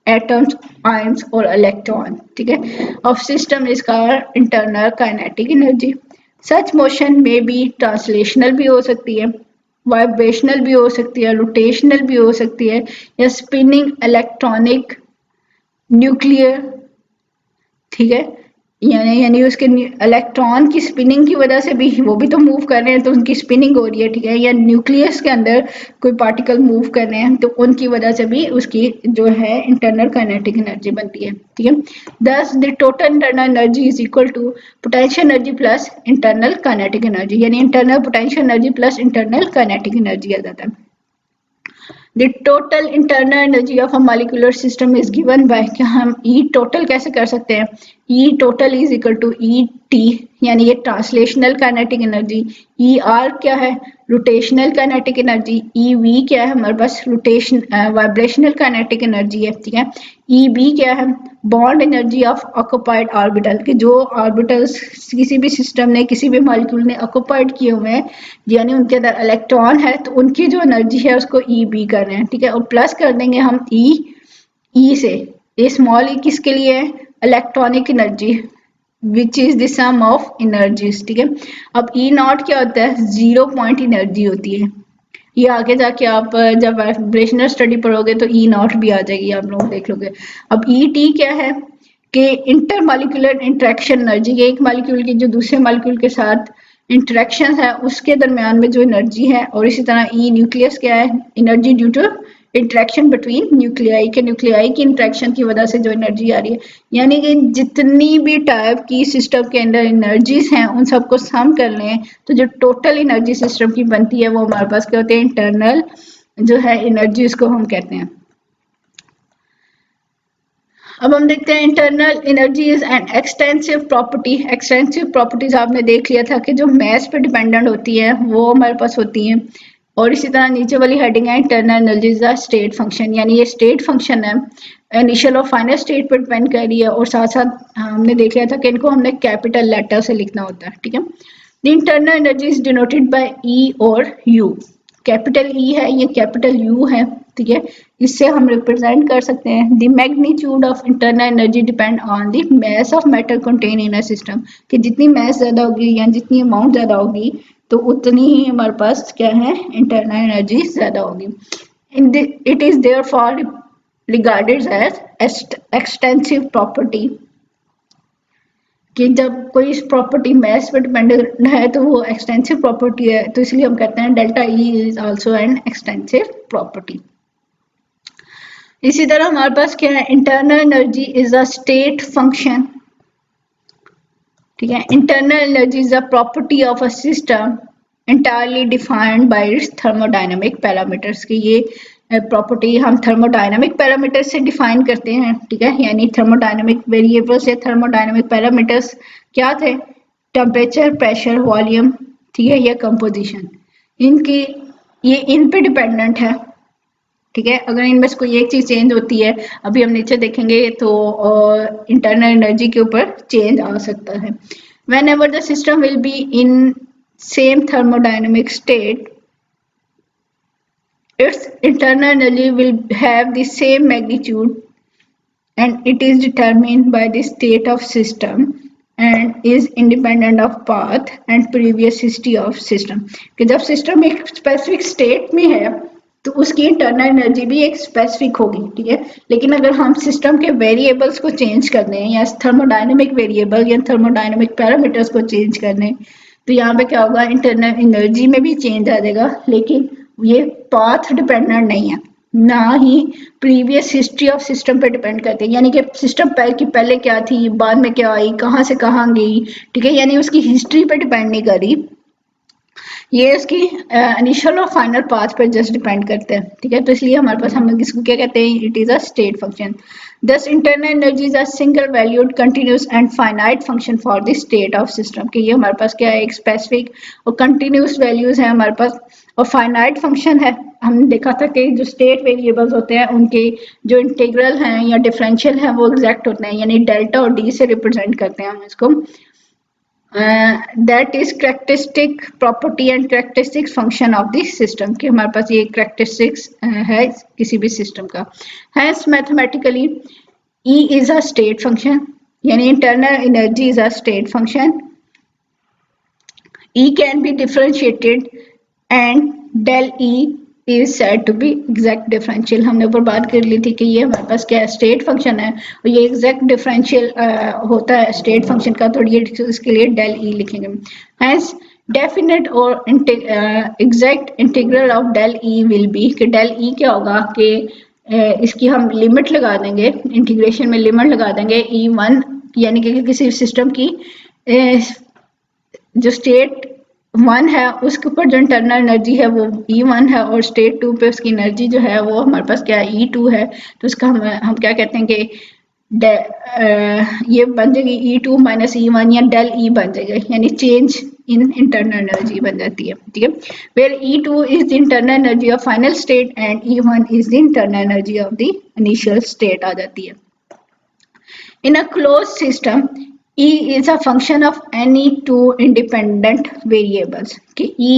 atoms, ions और इलेक्ट्रॉन, ठीक है, of system is called internal kinetic energy. Such motion में भी ट्रांसलेशनल भी हो सकती है, वाइब्रेशनल भी हो सकती है, रोटेशनल भी हो सकती है, या स्पिनिंग इलेक्ट्रॉनिक, न्यूक्लियर, ठीक है, यानी उसके इलेक्ट्रॉन की स्पिनिंग की वजह से भी, वो भी तो मूव कर रहे हैं तो उनकी स्पिनिंग हो रही है, ठीक है, या न्यूक्लियस के अंदर कोई पार्टिकल मूव कर रहे हैं तो उनकी वजह से भी उसकी जो है इंटरनल काइनेटिक एनर्जी बनती है, ठीक है। Thus the total internal energy is equal to potential energy plus internal kinetic energy, यानी internal potential energy plus internal kinetic energy आ जाता है। The total internal energy of a molecular system is given by, क्या हम E total कैसे कर सकते हैं, E total is equal to ET, यानी ये ट्रांसलेशनल काइनेटिक एनर्जी, ER क्या है, रोटेशनल काइनेटिक एनर्जी, EV क्या है हमारे पास, रोटेशन वाइब्रेशनल काइनेटिक एनर्जी है, ठीक है, EB क्या है, bond energy of occupied orbital, कि जो ऑर्बिटल्स किसी भी सिस्टम ने, किसी भी मॉलिक्यूल ने ऑक्युपाइड किए हुए हैं, यानी उनके अंदर इलेक्ट्रॉन है, तो उनकी जो एनर्जी है उसको EB कर रहे हैं, ठीक है, और प्लस कर देंगे हम E से, ये स्मॉल e किसके लिए है, electronic energy, which is the sum of energies, ठीक है। अब E नॉट क्या होता है, 0 पॉइंट एनर्जी होती है, ये आगे जाके आप जब वाइब्रेशनल स्टडी पढ़ोगे तो E नॉट भी आ जाएगी, आप लोग देख लोगे। अब ET क्या है, कि इंटर मॉलिक्यूलर इंटरेक्शन एनर्जी, एक मॉलिक्यूल की जो दूसरे मॉलिक्यूल के साथ इंटरेक्शन है उसके दरमियान में जो एनर्जी है, और इसी तरह E न्यूक्लियस क्या है, energy due to interaction between nuclei, के न्यूक्लियाई की इंटरेक्शन की वजह से जो एनर्जी आ रही है, यानी कि जितनी भी टाइप की सिस्टम के अंदर एनर्जीज हैं उन सबको सम कर लें तो जो टोटल एनर्जी सिस्टम की बनती है वो हमारे पास क्या होते हैं, इंटरनल जो है एनर्जी, उसको हम कहते हैं। अब हम देखते हैं internal energy is an extensive property. Extensive properties आपने देख लिया था कि जो मैस पे डिपेंडेंट होती है वो हमारे पास होती हैं, और इसी तरह नीचे वाली हेडिंग है internal energy is a state function, यानी ये स्टेट फंक्शन है, इनिशियल और फाइनल स्टेट पर डिपेंड कर रही है, और साथ साथ हमने देख लिया था कि इनको हमने कैपिटल लेटर से लिखना होता है, ठीक है। The internal energy is denoted by E और यू, कैपिटल ई है, ये कैपिटल यू है, ठीक है, इससे हम रिप्रेजेंट कर सकते हैं। The magnitude of internal energy depend on the mass of matter contain in a system, कि जितनी मास ज्यादा होगी या जितनी अमाउंट ज्यादा होगी तो उतनी ही हमारे पास क्या है, इंटरनल एनर्जी ज्यादा होगी। It is therefore regarded as extensive property, कि जब कोई प्रॉपर्टी मैस पर डिपेंडेंट है तो वो एक्सटेंसिव प्रॉपर्टी है, तो इसलिए हम कहते हैं delta E is also an extensive property. इसी तरह हमारे पास क्या है, internal energy is a state function, ठीक है। Internal energy is a property of a system entirely defined by its thermodynamic parameters, कि ये प्रॉपर्टी हम थर्मोडायनामिक पैरामीटर से डिफाइन करते हैं, ठीक है, यानी थर्मोडायनामिक वेरिएबल्स या थर्मोडायनामिक पैरामीटर्स क्या थे, टेम्परेचर, प्रेशर, वॉल्यूम, ठीक है, या कंपोजिशन, इनकी ये इन पे डिपेंडेंट है, ठीक है। अगर इनमें से कोई एक चीज चेंज होती है, अभी हम नीचे देखेंगे तो इंटरनल एनर्जी के ऊपर चेंज आ सकता है। whenever the system will be in same thermodynamic state, its internal energy will have the same magnitude and it is determined by the state of system and is independent of path and previous history of system, कि जब system एक specific state में है तो उसकी internal energy भी एक specific होगी, ठीक है। लेकिन अगर हम सिस्टम के वेरिएबल्स को चेंज कर दें या थर्मोडायनेमिक वेरिएबल या थर्मोडायनेमिक पैरामीटर्स को चेंज कर दें तो यहाँ पे क्या होगा, इंटरनल एनर्जी में भी चेंज आ जाएगा, लेकिन ये पाथ डिपेंडेंट नहीं है, ना ही प्रीवियस हिस्ट्री ऑफ सिस्टम पे डिपेंड करते हैं, यानी कि सिस्टम पहले क्या थी, बाद में क्या आई, कहाँ से कहाँ गई, ठीक है, यानी उसकी हिस्ट्री पे डिपेंड नहीं कर रही, ये इसकी इनिशियल और फाइनल पाथ पर जस्ट डिपेंड करते हैं, ठीक है। तो इसलिए हमारे पास, हम इसको क्या कहते हैं, it is a state function. Thus internal energy is a single valued continuous and finite function for the state of system, कि ये हमारे पास क्या है, एक स्पेसिफिक और कंटिन्यूस वैल्यूज है हमारे पास, और फाइनाइट फंक्शन है। हमने देखा था कि जो स्टेट वेरिएबल्स होते हैं उनके जो इंटीग्रल हैं या डिफरेंशियल हैं वो एग्जैक्ट होते हैं, यानी डेल्टा और डी से रिप्रेजेंट करते हैं हम इसको। That is characteristic property and characteristic function of the system, कि हमारे पास ये करेक्टरिस्टिक्स है किसी भी सिस्टम का। Hence mathematically E is a state function, यानी internal energy is a state function. E can be differentiated and del E is said to be exact differential. हमने ऊपर बात कर ली थी कि ये हमारे पास क्या है, स्टेट फंक्शन है और ये एग्जैक्ट डिफरेंशियल होता है स्टेट फंक्शन का, तो ये इसके लिए डेल ई लिखेंगे। Hence डेफिनेट और exact integral of del E will be, कि डेल ई क्या होगा कि इसकी हम लिमिट लगा देंगे, इंटीग्रेशन में लिमिट लगा देंगे E1, यानी कि किसी सिस्टम की जो स्टेट 1 है उसके ऊपर जो इंटरनल एनर्जी है वो E1 है, और स्टेट 2 पे उसकी एनर्जी जो है वो हमारे पास क्या है, E2 है। तो उसका हम क्या कहते हैं कि ये बन जाएगी E2 माइनस E1 या डेल E बन जाएगा, यानी चेंज इन इंटरनल एनर्जी बन जाती है, ठीक है। Where E2 is the internal energy of final state and E1 is the internal energy of the initial state आ जाती है। In a close system E is a function of any two independent variables, कि E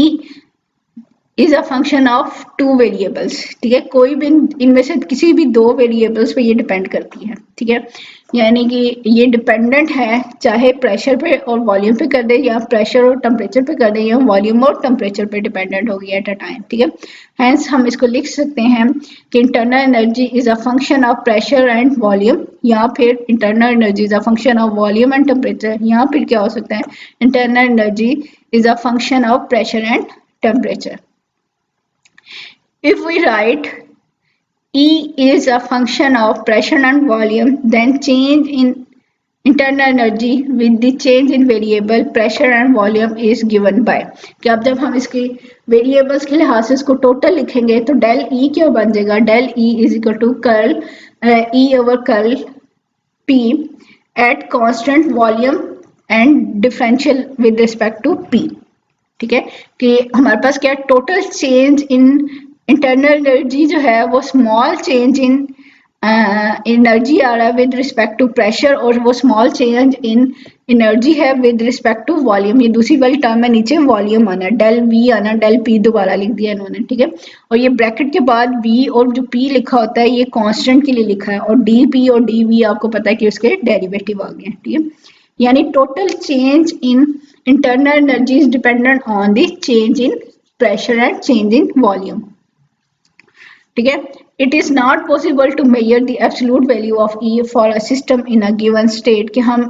is a function of two variables, ठीक है। कोई भी इनमें से किसी भी दो वेरिएबल्स पे ये डिपेंड करती है, ठीक है। यानी कि ये डिपेंडेंट है चाहे प्रेशर पे और वॉल्यूम पे कर दे, या प्रेशर और टेम्परेचर पे कर दे, या वॉल्यूम और टेम्परेचर पे डिपेंडेंट होगी एट अ टाइम, ठीक है। हैंस हम इसको लिख सकते हैं कि internal energy is a function of pressure and volume, या फिर internal energy is a function of volume and temperature, या फिर क्या हो सकता है, internal energy is a function of pressure and temperature. If we write E is a function of pressure and volume, then change in internal energy with the change in variable pressure and volume is given by, कि अब जब हम इसकी variables के लिहाज से इसको total लिखेंगे तो डेल E क्या बन जाएगा, del E is equal to curl E over curl P at constant volume and differential with respect to P, ठीक है। कि हमारे पास क्या total change in internal energy जो है वो स्मॉल चेंज इन एनर्जी आ रहा है विद रिस्पेक्ट टू प्रेशर, और वो स्मॉल चेंज इन एनर्जी है विद रिस्पेक्ट टू वॉल्यूम। ये दूसरी वाली टर्म है, नीचे वॉल्यूम आना, डेल वी आना, डेल पी दोबारा लिख दिया इन्होंने, ठीक है। और ये ब्रैकेट के बाद वी और जो पी लिखा होता है ये कांस्टेंट के लिए लिखा है, और डी पी और डी वी आपको पता है कि उसके डेरिवेटिव आ गए हैं, ठीक है। यानी total change in internal energy is dependent on the change in pressure and change in volume, ठीक है। It is not possible to measure the absolute value of E for a system in a given state, कि हम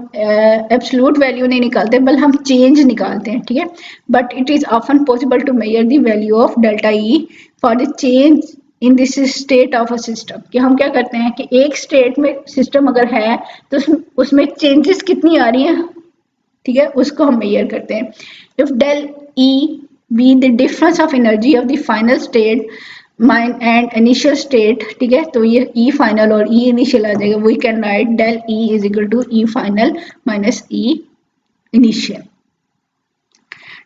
absolute value नहीं निकालते बल्कि हम change निकालते हैं, ठीक है। But it is often possible to measure the value of delta E for the change in this state of a system, कि हम क्या करते हैं कि एक स्टेट में सिस्टम अगर है तो उसमें चेंजेस कितनी आ रही हैं, ठीक है, उसको हम मेजर करते हैं। If del E be the difference of energy of the final state and initial state, ठीक है, तो ये ई फाइनल और ई इनिशियल आ जाएगा। We can write del E is equal to E final minus E initial,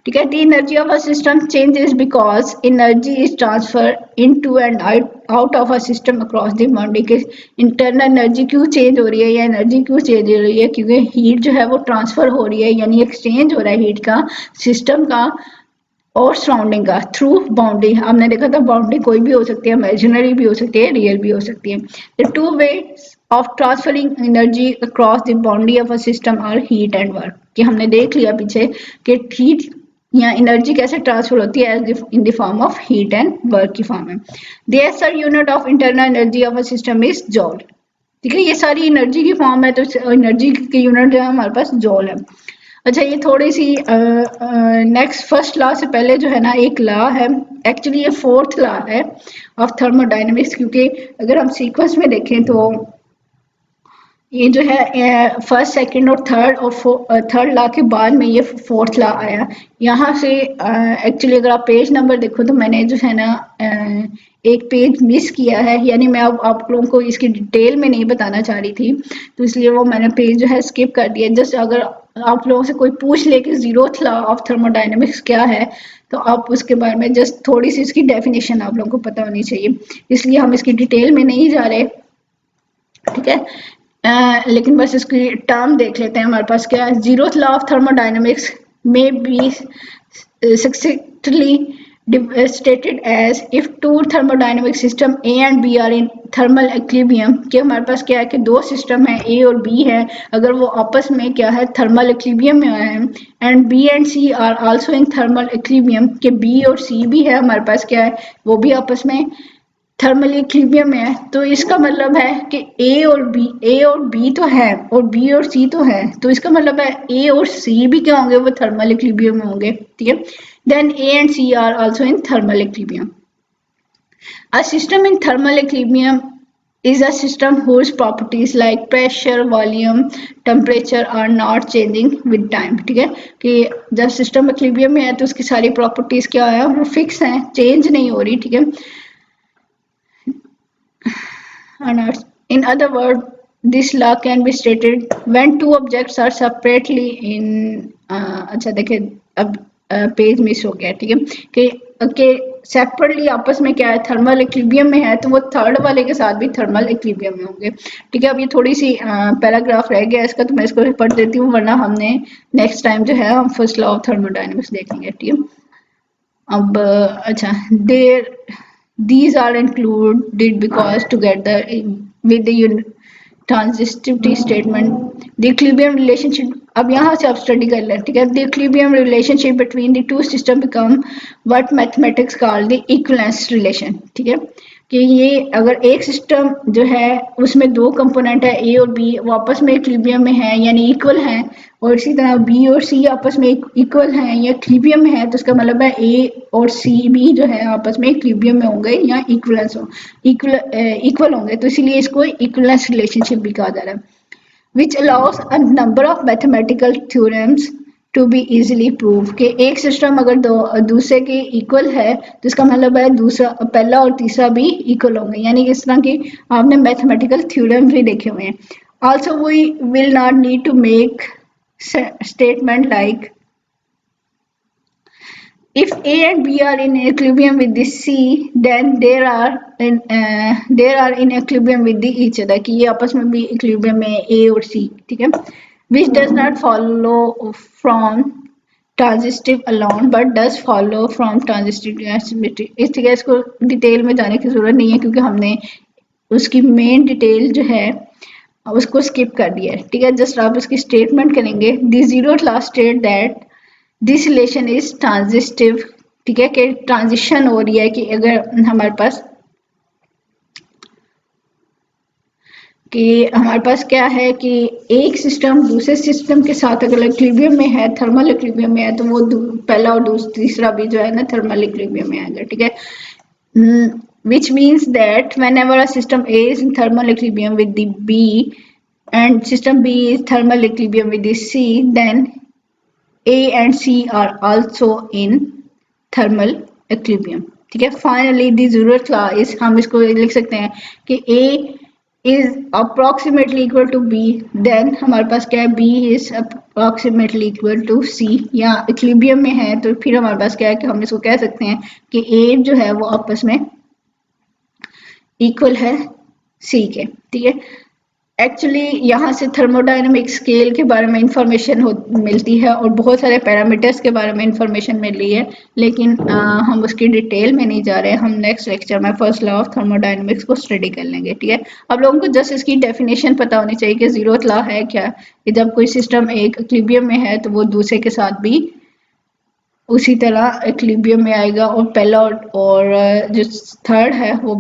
ठीक है। The energy of a system changes because energy is transfer into and out of a system across the boundary, के internal energy क्यों change हो रही है या energy क्यों change हो रही है, क्योंकि हीट जो है वो ट्रांसफर हो रही है, यानी एक्सचेंज हो रहा है हीट का सिस्टम का और सराउंडिंग का थ्रू बाउंड्री। हमने देखा था बाउंड्री कोई भी हो सकती है, इमेजिनरी भी हो सकती है, रियल भी हो सकती है। The two ways of transferring energy across the boundary of a system are heat and work, कि हमने देख लिया पीछे कि हीट या एनर्जी कैसे ट्रांसफर होती है in the form of heat and work की फॉर्म में। The SI unit of internal energy of a system is जॉल, ठीक है। ये सारी एनर्जी की फॉर्म है, तो एनर्जी की यूनिट जो है हमारे पास जॉल है। अच्छा, ये थोड़ी सी नेक्स्ट फर्स्ट लॉ से पहले जो है ना एक लॉ है, एक्चुअली ये फोर्थ लॉ है ऑफ थर्मोडायनेमिक्स, क्योंकि अगर हम सीक्वेंस में देखें तो ये जो है फर्स्ट सेकंड और थर्ड लॉ के बाद में ये फोर्थ लॉ आया। यहाँ से एक्चुअली अगर आप पेज नंबर देखो तो मैंने जो है ना एक पेज मिस किया है, यानी मैं अब आप लोगों को इसकी डिटेल में नहीं बताना चाह रही थी, तो इसलिए वो मैंने पेज जो है स्किप कर दिया। जस्ट अगर आप लोगों से कोई पूछ ले कि जीरोथ लॉ ऑफ थर्मोडायनेमिक्स क्या है, तो आप उसके बारे में जस्ट थोड़ी सी इसकी डेफिनेशन आप लोगों को पता होनी चाहिए, इसलिए हम इसकी डिटेल में नहीं जा रहे, ठीक है। लेकिन बस इसकी टर्म देख लेते हैं हमारे पास क्या है। जीरोथ लॉ ऑफ थर्मोडायनेमिक्स में B succinctly stated as if two thermodynamic system A and B are in thermal equilibrium, कि हमारे पास क्या है कि दो सिस्टम है A और B है, अगर वो आपस में क्या है थर्मल इक्विलिब्रियम में है, and B and C are also in thermal equilibrium, कि B और C भी है हमारे पास क्या है वो भी आपस में थर्मल इक्विलिब्रियम में है। तो इसका मतलब है कि ए और बी तो है और बी और सी तो है, तो इसका मतलब है ए और सी भी क्या होंगे, वो थर्मल इक्विलिब्रियम में होंगे, ठीक है। Then A and C are also in thermal equilibrium. A system in thermal equilibrium is a system whose properties like pressure, volume, temperature are not changing with time, ठीक है। कि जब सिस्टम इक्विलिब्रियम में है तो उसकी सारी प्रॉपर्टीज क्या है, वो फिक्स हैं, चेंज नहीं हो रही, ठीक है। In other words, this law can be stated when two objects are separately in अच्छा देखिए अब पेज मिस हो गया, ठीक है, कि सेपरेटली आपस में क्या है थर्मल इक्विलिब्रियम में है, तो वो थर्ड वाले के साथ भी थर्मल इक्विलिब्रियम में होंगे, ठीक है। अब ये थोड़ी सी पैराग्राफ रह गया इसका, तो मैं इसको पढ़ देती हूँ, वरना हमने नेक्स्ट टाइम जो है हम फर्स्ट लॉ ऑफ थर्मोडायनेमिक्स देखेंगे, ठीक है। अब अच्छा these are included because together with the transitivity statement the equilibrium relationship, अब यहाँ से आप स्टडी कर लें, ठीक है। the equilibrium relationship between the two system become what mathematics call the equivalence relation, ठीक है। कि ये अगर एक सिस्टम जो है उसमें दो कंपोनेंट है ए और बी, वो आपस में इक्विलिब्रियम में है यानी इक्वल हैं, और इसी तरह बी और सी आपस में इक्वल हैं या इक्विलिब्रियम में है, तो इसका मतलब है ए और सी भी जो है आपस में इक्विलिब्रियम में होंगे या इक्वल होंगे, तो इसीलिए इसको इक्विवेलेंस रिलेशनशिप भी कहा जा रहा है। which allows a number of mathematical theorems to be easily proved, कि एक सिस्टम अगर दूसरे के इक्वल है तो इसका मतलब है दूसरा पहला और तीसरा भी इक्वल होंगे, यानी इस तरह की आपने मैथमेटिकल थ्योरम भी देखे हुए हैं। also we will not need to make statement like if A and B are in equilibrium with the C, then there are in equilibrium with the each other, कि ये आपस में भी equilibrium में A और C, ठीक है। which does not follow from transitive alone but does follow from transitivity। इस ठीक है, इसको डिटेल में जाने की जरूरत नहीं है क्योंकि हमने उसकी मेन डिटेल जो है उसको स्किप कर दिया है, ठीक है। जस्ट आप इसकी स्टेटमेंट करेंगे, the zeroth law state that this relation is transitive, ठीक है, कि ट्रांजिशन हो रही है, कि अगर हमारे पास क्या है कि एक सिस्टम दूसरे सिस्टम के साथ अगर इक्विलिब्रियम में है, थर्मल इक्विलिब्रियम में है, तो वो पहला और तीसरा भी जो है ना थर्मल इक्विलिब्रियम में आएगा, ठीक है। which means that whenever a system A is in thermal equilibrium with the B and system B is thermal equilibrium with the C, then A and C are also in thermal equilibrium, ठीक है। Finally, the zeroth law is, हम इसको लिख सकते हैं कि A is approximately equal to B, then हमारे पास क्या है B is approximately equal to C, या equilibrium में है तो फिर हमारे पास क्या है कि हम इसको कह सकते हैं कि A जो है वो आपस में इक्वल है सी के, ठीक है। एक्चुअली यहाँ से थर्मोडायनेमिक स्केल के बारे में इंफॉर्मेशन मिलती है और बहुत सारे पैरामीटर्स के बारे में इंफॉर्मेशन मिल रही है, लेकिन हम उसकी डिटेल में नहीं जा रहे हैं। हम नेक्स्ट लेक्चर में फर्स्ट लॉ ऑफ थर्मोडायनेमिक्स को स्टडी कर लेंगे, ठीक है। आप लोगों को जस्ट इसकी डेफिनेशन पता होनी चाहिए कि जीरोथ लॉ है क्या, कि जब कोई सिस्टम एक इक्विलिब्रियम में है तो वो दूसरे के साथ भी उसी तरह इक्विलिब्रियम में आएगा, और पहला और जो थर्ड है वो